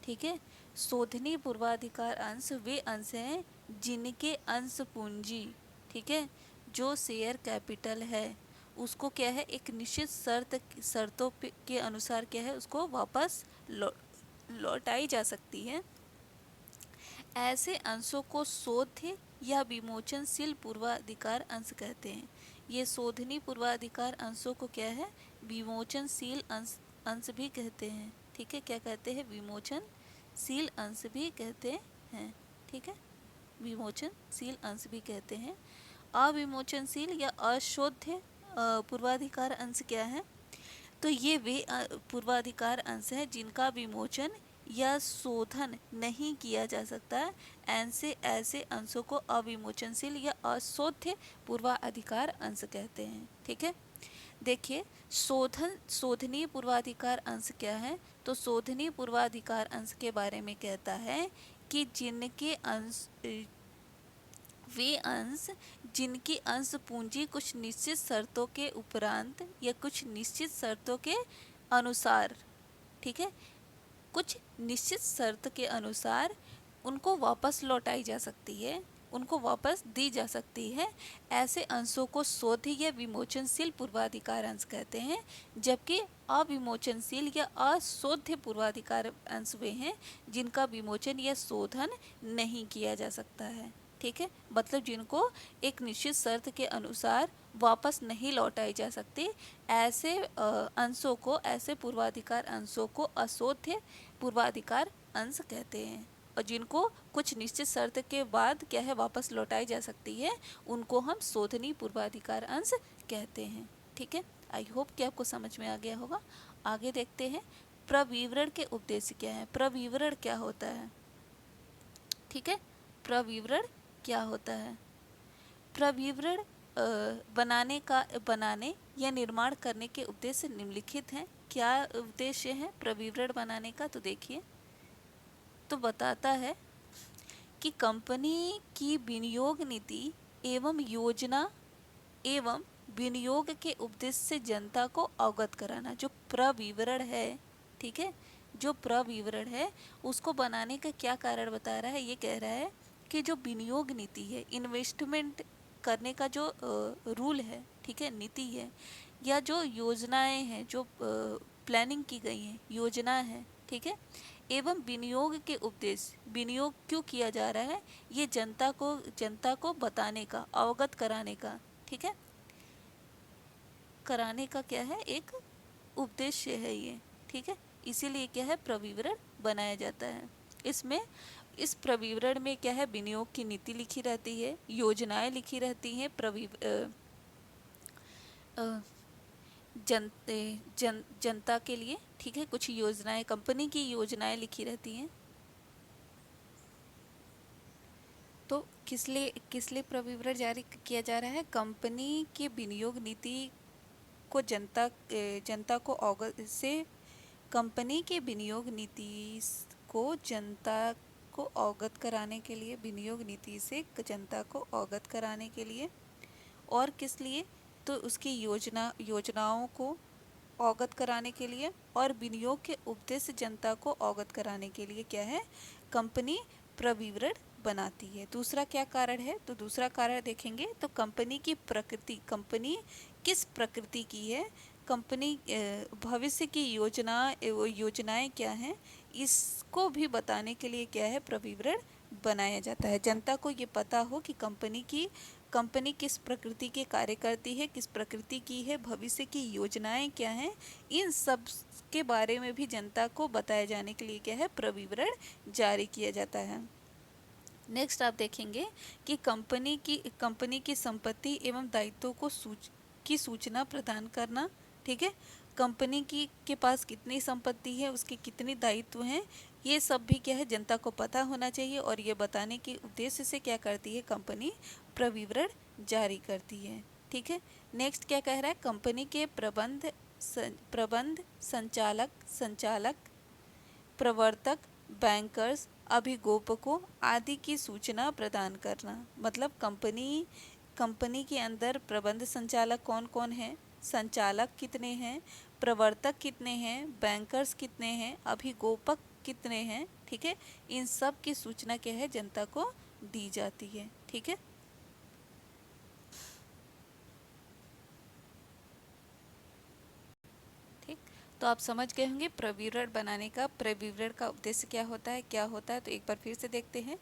ठीक है, शोधनीय पूर्वाधिकार अंश वे अंश हैं जिनके अंश पूंजी, ठीक है, जो शेयर कैपिटल है उसको क्या है, एक निश्चित शर्तों के अनुसार क्या है, उसको वापस लौटाई जा सकती है। ऐसे अंशों को शोध्य या विमोचनशील पूर्वाधिकार अंश कहते हैं। ये शोधनीय पूर्वाधिकार अंशों को क्या है, विमोचनशील अंश भी कहते हैं। ठीक है, क्या कहते हैं, विमोचनशील अंश भी कहते हैं। ठीक है, विमोचनशील अंश भी कहते हैं। अविमोचनशील या अशोध्य पूर्वाधिकार अंश क्या है, तो ये वे पूर्वाधिकार अंश हैं जिनका विमोचन या शोधन नहीं किया जा सकता। ऐसे अंशों को अविमोचनशील या अशोध्य पूर्वाधिकार अंश कहते हैं। ठीक है, देखिए शोधनीय पूर्वाधिकार अंश क्या है, तो शोधनीय पूर्वाधिकार अंश के बारे में कहता है कि वे अंश जिनकी अंश पूंजी कुछ निश्चित शर्तों के उपरांत या कुछ निश्चित शर्तों के अनुसार, ठीक है, कुछ निश्चित शर्त के अनुसार उनको वापस लौटाई जा सकती है, उनको वापस दी जा सकती है। ऐसे अंशों को शोध्य या विमोचनशील पूर्वाधिकार अंश कहते हैं, जबकि अविमोचनशील या अशोध्य पूर्वाधिकार अंश वे हैं जिनका विमोचन या शोधन नहीं किया जा सकता है। ठीक है, मतलब जिनको एक निश्चित शर्त के अनुसार वापस नहीं लौटाई जा सकती, ऐसे अंशों को, ऐसे पूर्वाधिकार अंशों को अशोध्य पूर्वाधिकार अंश कहते हैं। और जिनको कुछ निश्चित शर्त के बाद क्या है, वापस लौटाई जा सकती है, उनको हम शोधनीय पूर्वाधिकार अंश कहते हैं। ठीक है, आई होप कि आपको समझ में आ गया होगा। आगे देखते हैं, प्रविवरण के उद्देश्य क्या है। प्रविवरण क्या होता है, ठीक है, प्रविवरण क्या होता है। प्रविवरण बनाने या निर्माण करने के उद्देश्य निम्नलिखित हैं। क्या उद्देश्य है प्रविवरण बनाने का, तो देखिए, तो बताता है कि कंपनी की विनियोग नीति एवं योजना एवं विनियोग के उद्देश्य से जनता को अवगत कराना। जो प्रविवरण है, ठीक है, जो प्रविवरण है उसको बनाने का क्या कारण बता रहा है, ये कह रहा है कि जो विनियोग नीति है, इन्वेस्टमेंट करने का जो रूल है, ठीक है, नीति है, या जो योजनाएं हैं, जो प्लानिंग की गई हैं, योजना है, ठीक है, एवं विनियोग के उद्देश्य, विनियोग क्यों किया जा रहा है, ये जनता को बताने का, अवगत कराने का, ठीक है, कराने का क्या है, एक उद्देश्य है ये, ठीक है। इसीलिए क्या है, प्रविवरण बनाया जाता है। इसमें इस प्रविवरण में क्या है, विनियोग की नीति लिखी रहती है, योजनाएं लिखी रहती हैं, जनता के लिए, ठीक है, कुछ योजनाएं, कंपनी की योजनाएं लिखी रहती हैं। तो किस लिए प्रविवरण जारी किया जा रहा है, कंपनी की विनियोग नीति को जनता को अवगत से, कंपनी के विनियोग नीति को जनता को अवगत कराने के लिए, विनियोग नीति से जनता को अवगत कराने के लिए, और किस लिए, तो उसकी योजनाओं को अवगत कराने के लिए, और विनियोग के उद्देश्य जनता को अवगत कराने के लिए क्या है, कंपनी प्रविवरण बनाती है। दूसरा क्या कारण है, तो दूसरा कारण देखेंगे तो कंपनी की प्रकृति, कंपनी किस प्रकृति की है, कंपनी भविष्य की योजनाएं क्या हैं, इसको भी बताने के लिए क्या है, प्रविवरण बनाया जाता है। जनता को ये पता हो कि कंपनी किस प्रकृति के कार्य करती है, किस प्रकृति की है, भविष्य की योजनाएं क्या हैं, इन सब के बारे में भी जनता को बताए जाने के लिए क्या है, प्रविवरण जारी किया जाता है। नेक्स्ट आप देखेंगे कि कंपनी की संपत्ति एवं दायित्वों की सूचना प्रदान करना, ठीक है, कंपनी की के पास कितनी संपत्ति है, उसके कितने दायित्व हैं, ये सब भी क्या है, जनता को पता होना चाहिए, और ये बताने के उद्देश्य से क्या करती है, कंपनी प्रविवरण जारी करती है, ठीक है। नेक्स्ट क्या कह रहा है, कंपनी के प्रबंध संचालक, प्रवर्तक, बैंकर्स, अभिगोपकों आदि की सूचना प्रदान करना। मतलब कंपनी के अंदर प्रबंध संचालक कौन कौन है, संचालक कितने हैं, प्रवर्तक कितने हैं, बैंकर्स कितने हैं, अभिगोपक कितने हैं, ठीक है, इन सब की सूचना क्या है, जनता को दी जाती है, ठीक है। ठीक, तो आप समझ गए होंगे प्रविवरण बनाने का, प्रविवरण का उद्देश्य क्या होता है, क्या होता है। तो एक बार फिर से देखते हैं,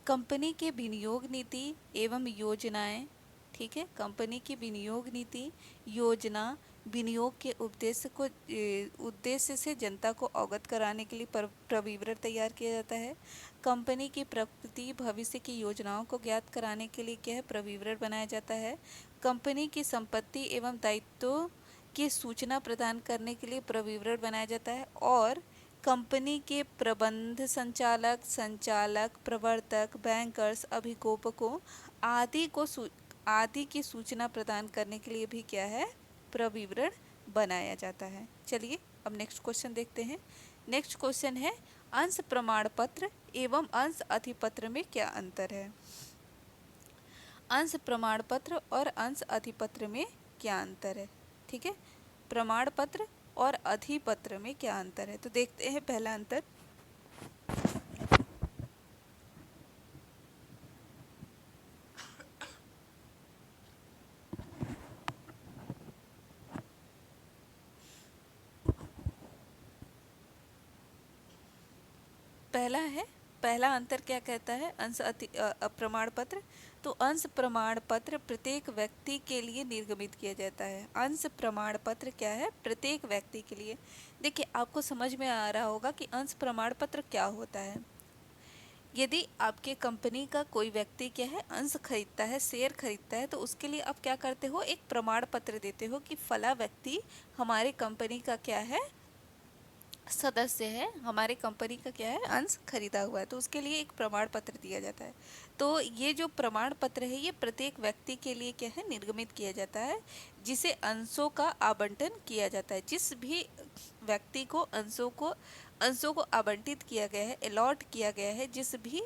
कंपनी के विनियोग नीति एवं योजनाएं, ठीक है, कंपनी की विनियोग नीति, योजना, विनियोग के उद्देश्य से जनता को अवगत कराने के लिए प्रविवरण तैयार किया जाता है। कंपनी की प्रकृति, भविष्य की योजनाओं को ज्ञात कराने के लिए क्या है, प्रविवरण बनाया जाता है। कंपनी की संपत्ति एवं दायित्वों की सूचना प्रदान करने के लिए प्रविवरण बनाया जाता है। और कंपनी के प्रबंध संचालक, प्रवर्तक, बैंकर्स, अभिगोपकों आदि की सूचना प्रदान करने के लिए भी क्या है, प्रविवरण बनाया जाता है। चलिए अब नेक्स्ट क्वेश्चन देखते हैं। नेक्स्ट क्वेश्चन है, अंश प्रमाण पत्र एवं अंश अधिपत्र में क्या अंतर है। अंश प्रमाण पत्र और अंश अधिपत्र में क्या अंतर है, ठीक है, प्रमाण पत्र और अधिपत्र में क्या अंतर है। तो देखते हैं पहला अंतर। पहला अंतर क्या कहता है, प्रमाण पत्र। तो अंश प्रमाण पत्र प्रत्येक व्यक्ति के लिए निर्गमित किया जाता है। अंश प्रमाण पत्र क्या है, प्रत्येक व्यक्ति के लिए। देखिए आपको समझ में आ रहा होगा कि अंश प्रमाण पत्र क्या होता है। यदि आपके कंपनी का कोई व्यक्ति क्या है, अंश खरीदता है, शेयर खरीदता है, तो उसके लिए आप क्या करते हो, एक प्रमाण पत्र देते हो कि फला व्यक्ति हमारे कंपनी का क्या है, सदस्य है, हमारे कंपनी का क्या है, अंश खरीदा हुआ है, तो उसके लिए एक प्रमाण पत्र दिया जाता है। तो ये जो प्रमाण पत्र है, ये प्रत्येक व्यक्ति के लिए क्या है, निर्गमित किया जाता है, जिसे अंशों का आवंटन किया जाता है। जिस भी व्यक्ति को अंशों को आवंटित किया गया है, अलॉट किया गया है, जिस भी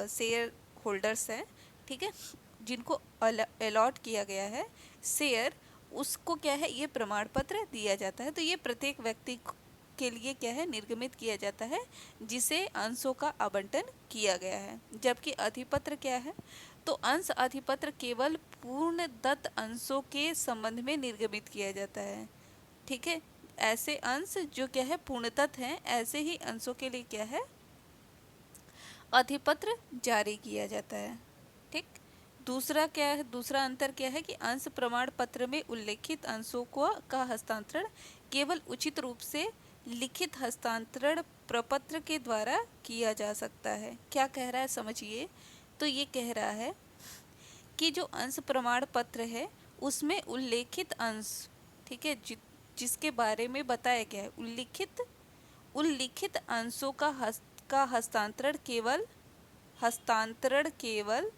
शेयर होल्डर्स हैं, ठीक है, जिनको अलॉट किया गया है शेयर, उसको क्या है, ये प्रमाण पत्र दिया जाता है। तो ये प्रत्येक व्यक्ति के लिए क्या है, निर्गमित किया जाता है, जिसे अंशों का आवंटन किया गया है। जबकि अधिपत्र क्या है, तो अंश अधिपत्र केवल पूर्ण दत्त अंशों के संबंध में निर्गमित किया जाता है। ठीक है, ऐसे अंश जो क्या है पूर्णतः हैं, ऐसे ही अंशों के लिए क्या है, अधिपत्र जारी किया जाता है। ठीक, दूसरा क्या है, दूसरा अंतर क्या है कि अंश प्रमाण पत्र में उल्लेखित अंशों का हस्तांतरण केवल उचित रूप से लिखित हस्तांतरण प्रपत्र के द्वारा किया जा सकता है। क्या कह रहा है समझिए, तो ये कह रहा है कि जो अंश प्रमाण पत्र है उसमें उल्लेखित अंश, ठीक है, जिसके बारे में बताया गया है, उल्लिखित अंशों का हस्तांतरण केवल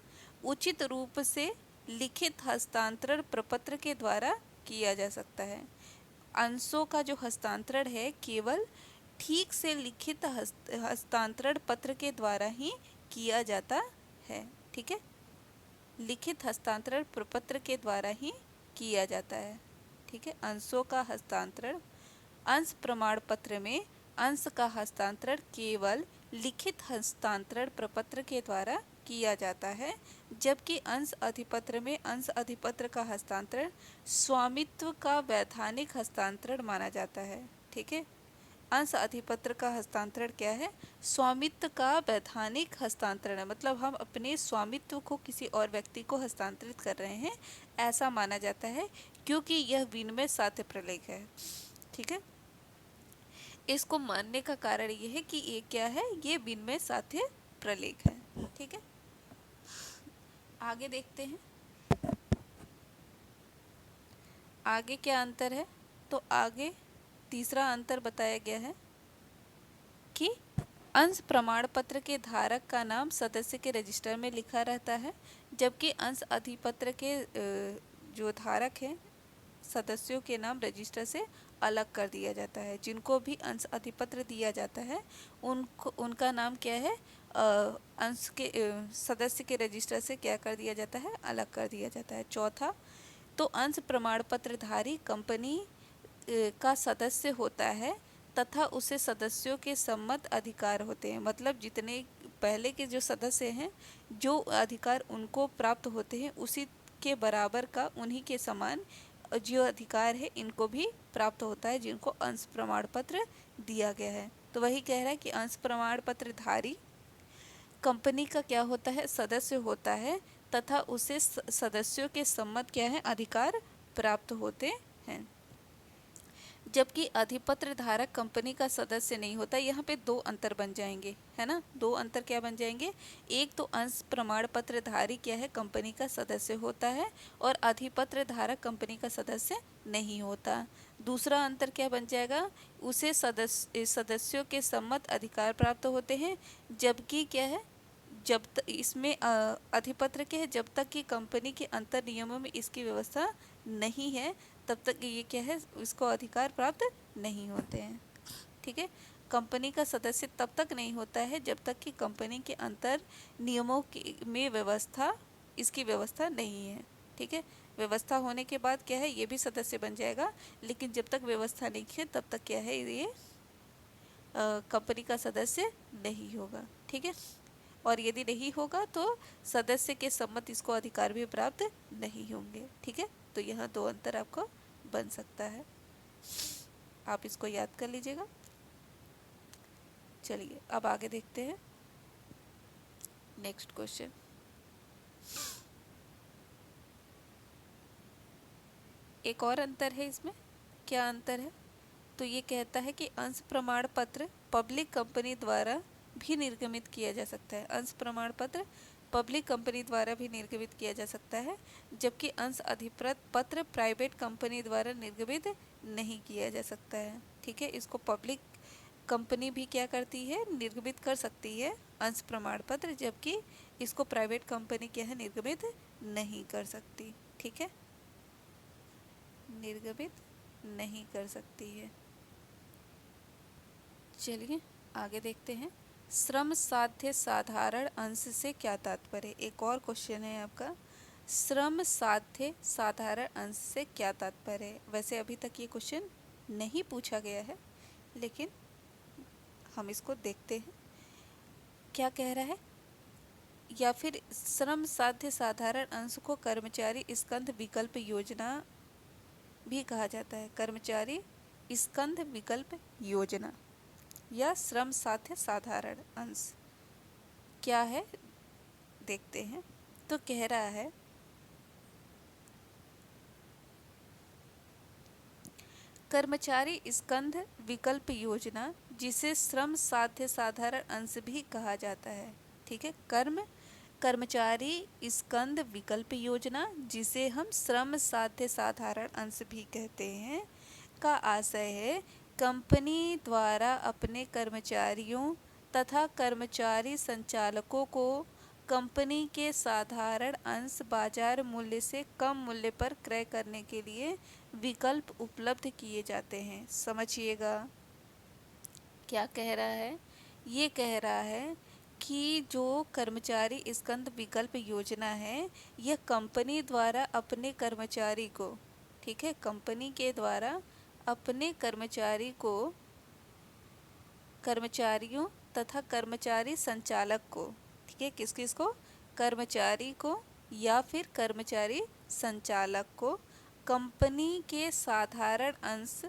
उचित रूप से लिखित हस्तांतरण प्रपत्र के द्वारा किया जा सकता है। अंशों का जो हस्तांतरण है केवल ठीक से लिखित हस्तांतरण पत्र के द्वारा ही किया जाता है। ठीक है, लिखित हस्तांतरण प्रपत्र के द्वारा ही किया जाता है। ठीक है, अंशों का हस्तांतरण, अंश प्रमाण पत्र में अंश का हस्तांतरण केवल लिखित हस्तांतरण प्रपत्र के द्वारा किया जाता है, जबकि अंश अधिपत्र में अंश अधिपत्र का हस्तांतरण स्वामित्व का वैधानिक हस्तांतरण माना जाता है। ठीक है, अंश अधिपत्र का हस्तांतरण क्या है, स्वामित्व का वैधानिक हस्तांतरण है, मतलब हम अपने स्वामित्व को किसी और व्यक्ति को हस्तांतरित कर रहे हैं ऐसा माना जाता है, क्योंकि यह विनिमय साध्य प्रलेख है। ठीक है, इसको मानने का कारण ये है कि ये क्या है, ये विनिमय साध्य प्रलेख है। ठीक है, आगे देखते हैं आगे क्या अंतर है। तो आगे तीसरा अंतर बताया गया है कि अंश प्रमाण पत्र के धारक का नाम सदस्य के रजिस्टर में लिखा रहता है, जबकि अंश अधिपत्र के जो धारक हैं सदस्यों के नाम रजिस्टर से अलग कर दिया जाता है। जिनको भी अंश अधिपत्र दिया जाता है उनका नाम क्या है, अंश के सदस्य के रजिस्टर से क्या कर दिया जाता है, अलग कर दिया जाता है। चौथा, तो अंश प्रमाण पत्र धारी कंपनी का सदस्य होता है तथा उसे सदस्यों के सम्मत अधिकार होते हैं, मतलब जितने पहले के जो सदस्य हैं जो अधिकार उनको प्राप्त होते हैं उसी के बराबर का, उन्हीं के समान जो अधिकार है इनको भी प्राप्त होता है जिनको अंश प्रमाण पत्र दिया गया है। तो वही कह रहा है कि अंश प्रमाण पत्र धारी कंपनी का क्या होता है, सदस्य होता है तथा उसे सदस्यों के सम्मत क्या है, अधिकार प्राप्त होते हैं, जबकि अधिपत्र धारक कंपनी का सदस्य नहीं होता। यहाँ पे दो अंतर बन जाएंगे, है ना, दो अंतर क्या बन जाएंगे, एक तो अंश प्रमाण पत्र धारी क्या है, कंपनी का सदस्य होता है और अधिपत्र धारक कंपनी का सदस्य नहीं होता। दूसरा अंतर क्या बन जाएगा, उसे सदस्यों के सम्मत अधिकार प्राप्त होते हैं, जबकि क्या है, जब तक इसमें अधिपत्र के है, जब तक कि कंपनी के अंतर नियमों में इसकी व्यवस्था नहीं है तब तक ये क्या है, इसको अधिकार प्राप्त नहीं होते हैं। ठीक है, कंपनी का सदस्य तब तक नहीं होता है जब तक कि कंपनी के अंतर नियमों की में व्यवस्था, इसकी व्यवस्था नहीं है। ठीक है, व्यवस्था होने के बाद क्या है, ये भी सदस्य बन जाएगा, लेकिन जब तक व्यवस्था नहीं है तब तक क्या है, ये कंपनी का सदस्य नहीं होगा। ठीक है, और यदि नहीं होगा तो सदस्य के सम्मत इसको अधिकार भी प्राप्त नहीं होंगे। ठीक है, तो यह दो अंतर आपको बन सकता है, आप इसको याद कर लीजिएगा। चलिए अब आगे देखते हैं नेक्स्ट क्वेश्चन। एक और अंतर है इसमें, क्या अंतर है, तो ये कहता है कि अंश प्रमाण पत्र पब्लिक कंपनी द्वारा भी निर्गमित किया जा सकता है। अंश प्रमाण पत्र पब्लिक कंपनी द्वारा भी निर्गमित किया जा सकता है, जबकि अंश अधिकृत पत्र प्राइवेट कंपनी द्वारा निर्गमित नहीं किया जा सकता है। ठीक है, इसको पब्लिक कंपनी भी क्या करती है, निर्गमित कर सकती है अंश प्रमाण पत्र, जबकि इसको प्राइवेट कंपनी क्या है, निर्गमित नहीं कर सकती। ठीक है, निर्गमित नहीं कर सकती है। चलिए आगे देखते हैं, श्रम साध्य साधारण अंश से क्या तात्पर्य। एक और क्वेश्चन है आपका, श्रम साध्य साधारण अंश से क्या तात्पर्य है। वैसे अभी तक ये क्वेश्चन नहीं पूछा गया है, लेकिन हम इसको देखते हैं क्या कह रहा है। या फिर श्रम साध्य साधारण अंश को कर्मचारी स्कंध विकल्प योजना भी कहा जाता है। कर्मचारी स्कंध विकल्प योजना या श्रम साध्य साधारण अंश क्या है देखते हैं। तो कह रहा है कर्मचारी स्कंध विकल्प योजना, जिसे श्रम साध्य साधारण अंश भी कहा जाता है। ठीक है, कर्मचारी स्कंध विकल्प योजना, जिसे हम श्रम साध्य साधारण अंश भी कहते हैं, का आशय है कंपनी द्वारा अपने कर्मचारियों तथा कर्मचारी संचालकों को कंपनी के साधारण अंश बाजार मूल्य से कम मूल्य पर क्रय करने के लिए विकल्प उपलब्ध किए जाते हैं। समझिएगा क्या कह रहा है। ये कह रहा है कि जो कर्मचारी स्कंध विकल्प योजना है, यह कंपनी द्वारा अपने कर्मचारी को, ठीक है, कंपनी के द्वारा अपने कर्मचारियों तथा कर्मचारी संचालक को, ठीक है, किस किस को, कर्मचारी को या फिर कर्मचारी संचालक को कंपनी के साधारण अंश,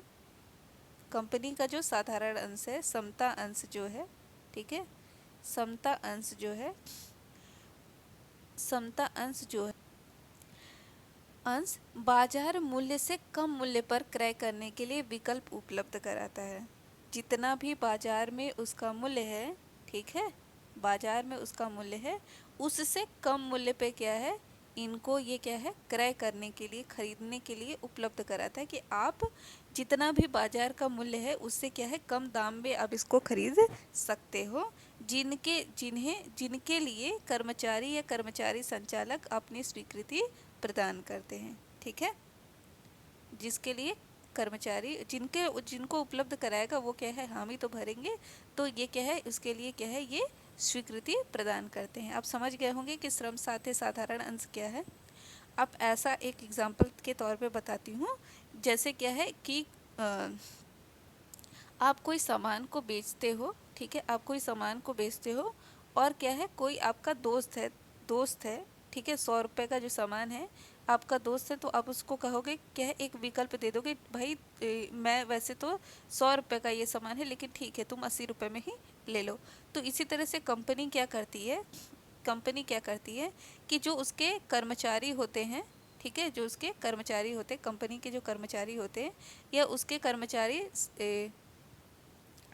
कंपनी का जो साधारण अंश है, समता अंश जो है, ठीक है, समता अंश जो है, समता अंश जो है, अंश बाजार मूल्य से कम मूल्य पर क्रय करने के लिए विकल्प उपलब्ध कराता है। जितना भी बाजार में उसका मूल्य है, ठीक है, बाजार में उसका मूल्य है, उससे कम मूल्य पे क्या है, इनको ये क्या है, क्रय करने के लिए, खरीदने के लिए उपलब्ध कराता है कि आप जितना भी बाजार का मूल्य है उससे क्या है, कम दाम में आप इसको खरीद सकते हो, जिनके लिए कर्मचारी या कर्मचारी संचालक अपनी स्वीकृति प्रदान करते हैं। ठीक है, जिसके लिए कर्मचारी जिनको उपलब्ध कराएगा वो क्या है, हामी तो भरेंगे, तो ये क्या है, उसके लिए क्या है, ये स्वीकृति प्रदान करते हैं। आप समझ गए होंगे कि श्रम साध्य साधारण अंश क्या है। अब ऐसा एक एग्जाम्पल के तौर पे बताती हूँ। जैसे क्या है कि आप कोई सामान को बेचते हो, ठीक है, आप कोई सामान को बेचते हो और क्या है, कोई आपका दोस्त है, ठीक है, 100 रुपये का जो सामान है, आपका दोस्त है, तो आप उसको कहोगे क्या है, एक विकल्प दे दोगे, भाई मैं वैसे तो 100 रुपये का ये सामान है, लेकिन ठीक है तुम 80 रुपये में ही ले लो। तो इसी तरह से कंपनी क्या करती है कि जो उसके कर्मचारी होते हैं, ठीक है, जो उसके कर्मचारी होते हैं, कंपनी के जो कर्मचारी होते हैं या उसके कर्मचारी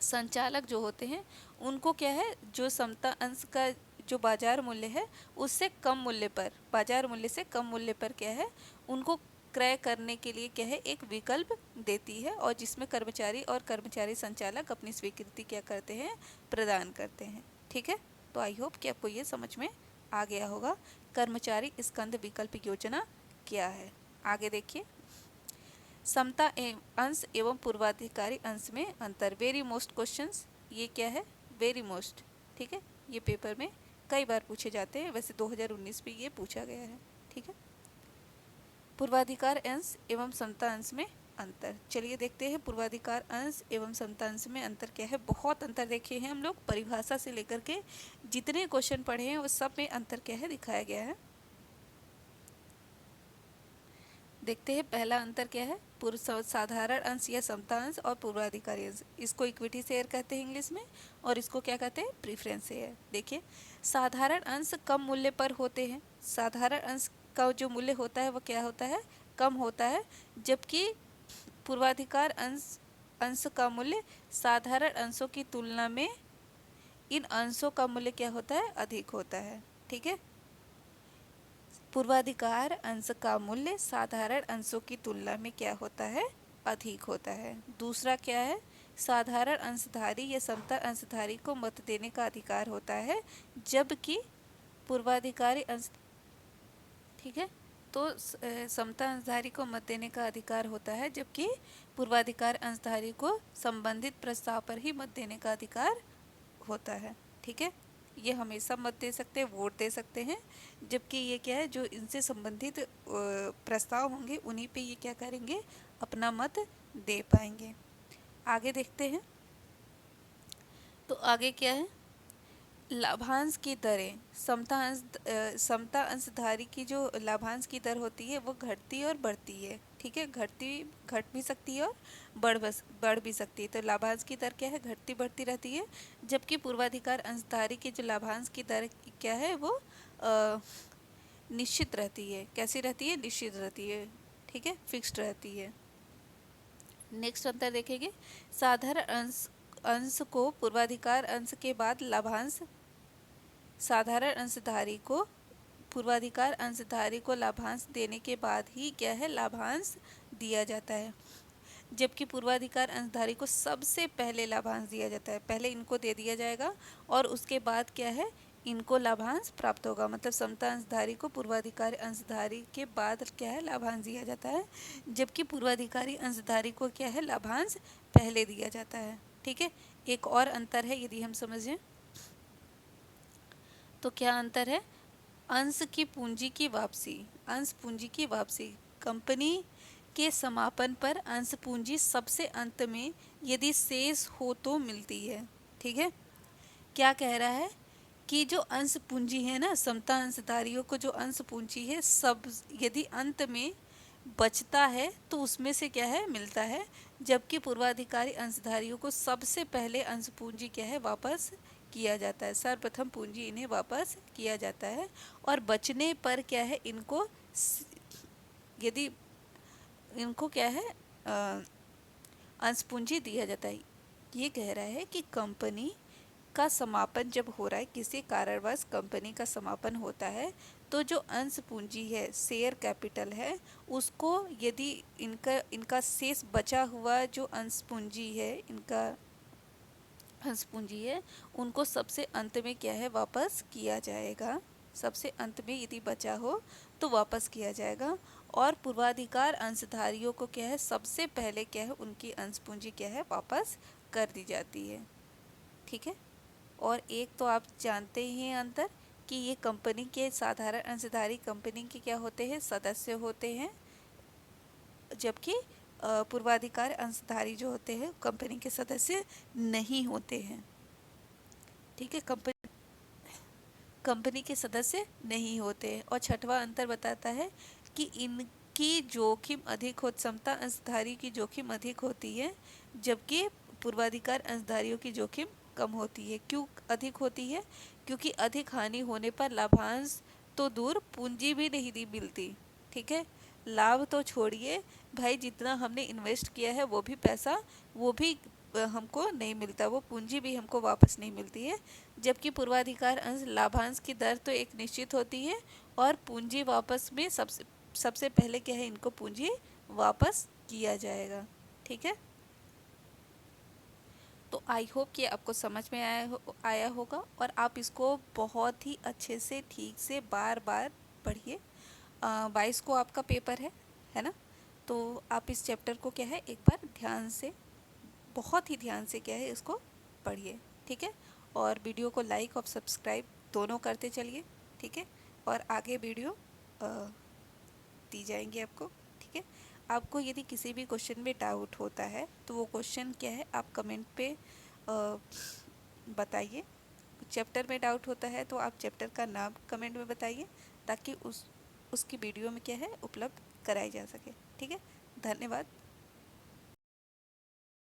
संचालक जो होते हैं, उनको क्या है, जो समता अंश का जो बाजार मूल्य है उससे कम मूल्य पर, बाजार मूल्य से कम मूल्य पर क्या है, उनको क्रय करने के लिए क्या है, एक विकल्प देती है, और जिसमें कर्मचारी और कर्मचारी संचालक अपनी स्वीकृति क्या करते हैं, प्रदान करते हैं। ठीक है, तो आई होप कि आपको ये समझ में आ गया होगा कर्मचारी स्कंध विकल्प योजना क्या है। आगे देखिए, समता अंश एवं पूर्वाधिकारी अंश में अंतर। वेरी मोस्ट क्वेश्चंस, ये क्या है, वेरी मोस्ट, ठीक है, ये पेपर में कई बार पूछे जाते हैं, वैसे 2019 में ये पूछा गया है। ठीक है, पूर्वाधिकार अंश एवं समता अंश में अंतर। चलिए देखते हैं पूर्वाधिकार अंश एवं समता अंश में अंतर क्या है। बहुत अंतर देखे हैं हम लोग, परिभाषा से लेकर के जितने क्वेश्चन पढ़े हैं वो सब में अंतर क्या है दिखाया गया है। देखते हैं पहला अंतर क्या है, साधारण अंश या समता अंश और पूर्वाधिकारी अंश। इसको इक्विटी शेयर कहते हैं इंग्लिश में, और इसको क्या कहते हैं, प्रीफरेंस शेयर। देखिए, साधारण अंश कम मूल्य पर होते हैं, साधारण अंश का जो मूल्य होता है वो क्या होता है, कम होता है, जबकि पूर्वाधिकार अंश का मूल्य साधारण अंशों की तुलना में इन अंशों का मूल्य क्या होता है, अधिक होता है। ठीक है, पूर्वाधिकार अंश का मूल्य साधारण अंशों की तुलना में क्या होता है, अधिक होता है। दूसरा क्या है, साधारण अंशधारी या समता अंशधारी को मत देने का अधिकार होता है, जबकि पूर्वाधिकारी अंश, ठीक है, तो समता अंशधारी को मत देने का अधिकार होता है, जबकि पूर्वाधिकार अंशधारी को संबंधित प्रस्ताव पर ही मत देने का अधिकार होता है। ठीक है, ये हमेशा मत दे सकते हैं, वोट दे सकते हैं, जबकि ये क्या है, जो इनसे संबंधित प्रस्ताव होंगे उन्हीं पे ये क्या करेंगे, अपना मत दे पाएंगे। आगे देखते हैं, तो आगे क्या है, लाभांश की दरें, समता अंशधारी की जो लाभांश की दर होती है वो घटती और बढ़ती है। ठीक है, घट भी सकती है और बढ़ भी सकती है। तो लाभांश की दर क्या है, घटती बढ़ती रहती है। जबकि पूर्वाधिकार अंशधारी की जो लाभांश की दर क्या है वो निश्चित रहती है। कैसी रहती है, निश्चित रहती है। ठीक है, फिक्स्ड रहती है। नेक्स्ट अंतर देखेंगे, साधारण अंश को पूर्वाधिकार अंश के बाद लाभांश, साधारण अंशधारी को पूर्वाधिकार अंशधारी को लाभांश देने के बाद ही क्या है, लाभांश दिया जाता है। जबकि पूर्वाधिकार अंशधारी को सबसे पहले लाभांश दिया जाता है। पहले इनको दे दिया जाएगा और उसके बाद क्या है, इनको लाभांश प्राप्त होगा। मतलब समता अंशधारी को पूर्वाधिकारी अंशधारी के बाद क्या है, लाभांश दिया जाता है। जबकि पूर्वाधिकारी अंशधारी को क्या है, लाभांश पहले दिया जाता है। ठीक है, एक और अंतर है यदि हम समझें तो क्या अंतर है, अंश की पूंजी की वापसी। अंश पूंजी की वापसी, कंपनी के समापन पर अंश पूंजी सबसे अंत में यदि शेष हो तो मिलती है। ठीक है, क्या कह रहा है कि जो अंश पूंजी है ना, समता अंशधारियों को जो अंश पूंजी है, सब यदि अंत में बचता है तो उसमें से क्या है, मिलता है। जबकि पूर्वाधिकारी अंशधारियों को सबसे पहले अंश पूंजी क्या है, वापस किया जाता है। सर्वप्रथम पूंजी इन्हें वापस किया जाता है और बचने पर क्या है, इनको यदि इनको क्या है, अंश पूंजी दिया जाता है। ये कह रहा है कि कंपनी का समापन जब हो रहा है, किसी कारणवश कंपनी का समापन होता है, तो जो अंश पूंजी है, शेयर कैपिटल है, उसको यदि इनका शेष बचा हुआ जो अंश पूंजी है, इनका अंश पूंजी है, उनको सबसे अंत में क्या है, वापस किया जाएगा। सबसे अंत में यदि बचा हो तो वापस किया जाएगा। और पूर्वाधिकार अंशधारियों को क्या है, सबसे पहले क्या है, उनकी अंश पूंजी क्या है, वापस कर दी जाती है। ठीक है, और एक तो आप जानते ही हैं अंतर कि ये कंपनी के साधारण अंशधारी कंपनी के क्या होते हैं, सदस्य होते हैं। जबकि पूर्वाधिकार अंशधारी जो होते हैं कंपनी के सदस्य नहीं होते हैं। ठीक है, कंपनी के सदस्य नहीं होते हैं। और छठवां अंतर बताता है कि इनकी जोखिम अधिक हो, समता अंशधारी की जोखिम अधिक होती है, जबकि पूर्वाधिकार अंशधारियों की जोखिम कम होती है। क्यों अधिक होती है, क्योंकि अधिक हानि होने पर लाभांश तो दूर, पूंजी भी नहीं मिलती। ठीक है, लाभ तो छोड़िए भाई, जितना हमने इन्वेस्ट किया है वो भी पैसा, वो भी हमको नहीं मिलता, वो पूंजी भी हमको वापस नहीं मिलती है। जबकि पूर्वाधिकार अंश लाभांश की दर तो एक निश्चित होती है और पूंजी वापस में सबसे पहले क्या है, इनको पूंजी वापस किया जाएगा। ठीक है, तो आई होप कि आपको समझ में आया होगा और आप इसको बहुत ही अच्छे से ठीक से बार बार पढ़िए। 22 को आपका पेपर है ना, तो आप इस चैप्टर को क्या है, एक बार ध्यान से, बहुत ही ध्यान से क्या है, इसको पढ़िए। ठीक है, और वीडियो को लाइक और सब्सक्राइब दोनों करते चलिए। ठीक है, और आगे वीडियो दी जाएंगी आपको। ठीक है, आपको यदि किसी भी क्वेश्चन में डाउट होता है तो वो क्वेश्चन क्या है, आप कमेंट पे बताइए। चैप्टर में डाउट होता है तो आप चैप्टर का नाम कमेंट में बताइए, ताकि उसकी वीडियो में क्या है, उपलब्ध कराई जा सके। ठीक है, धन्यवाद।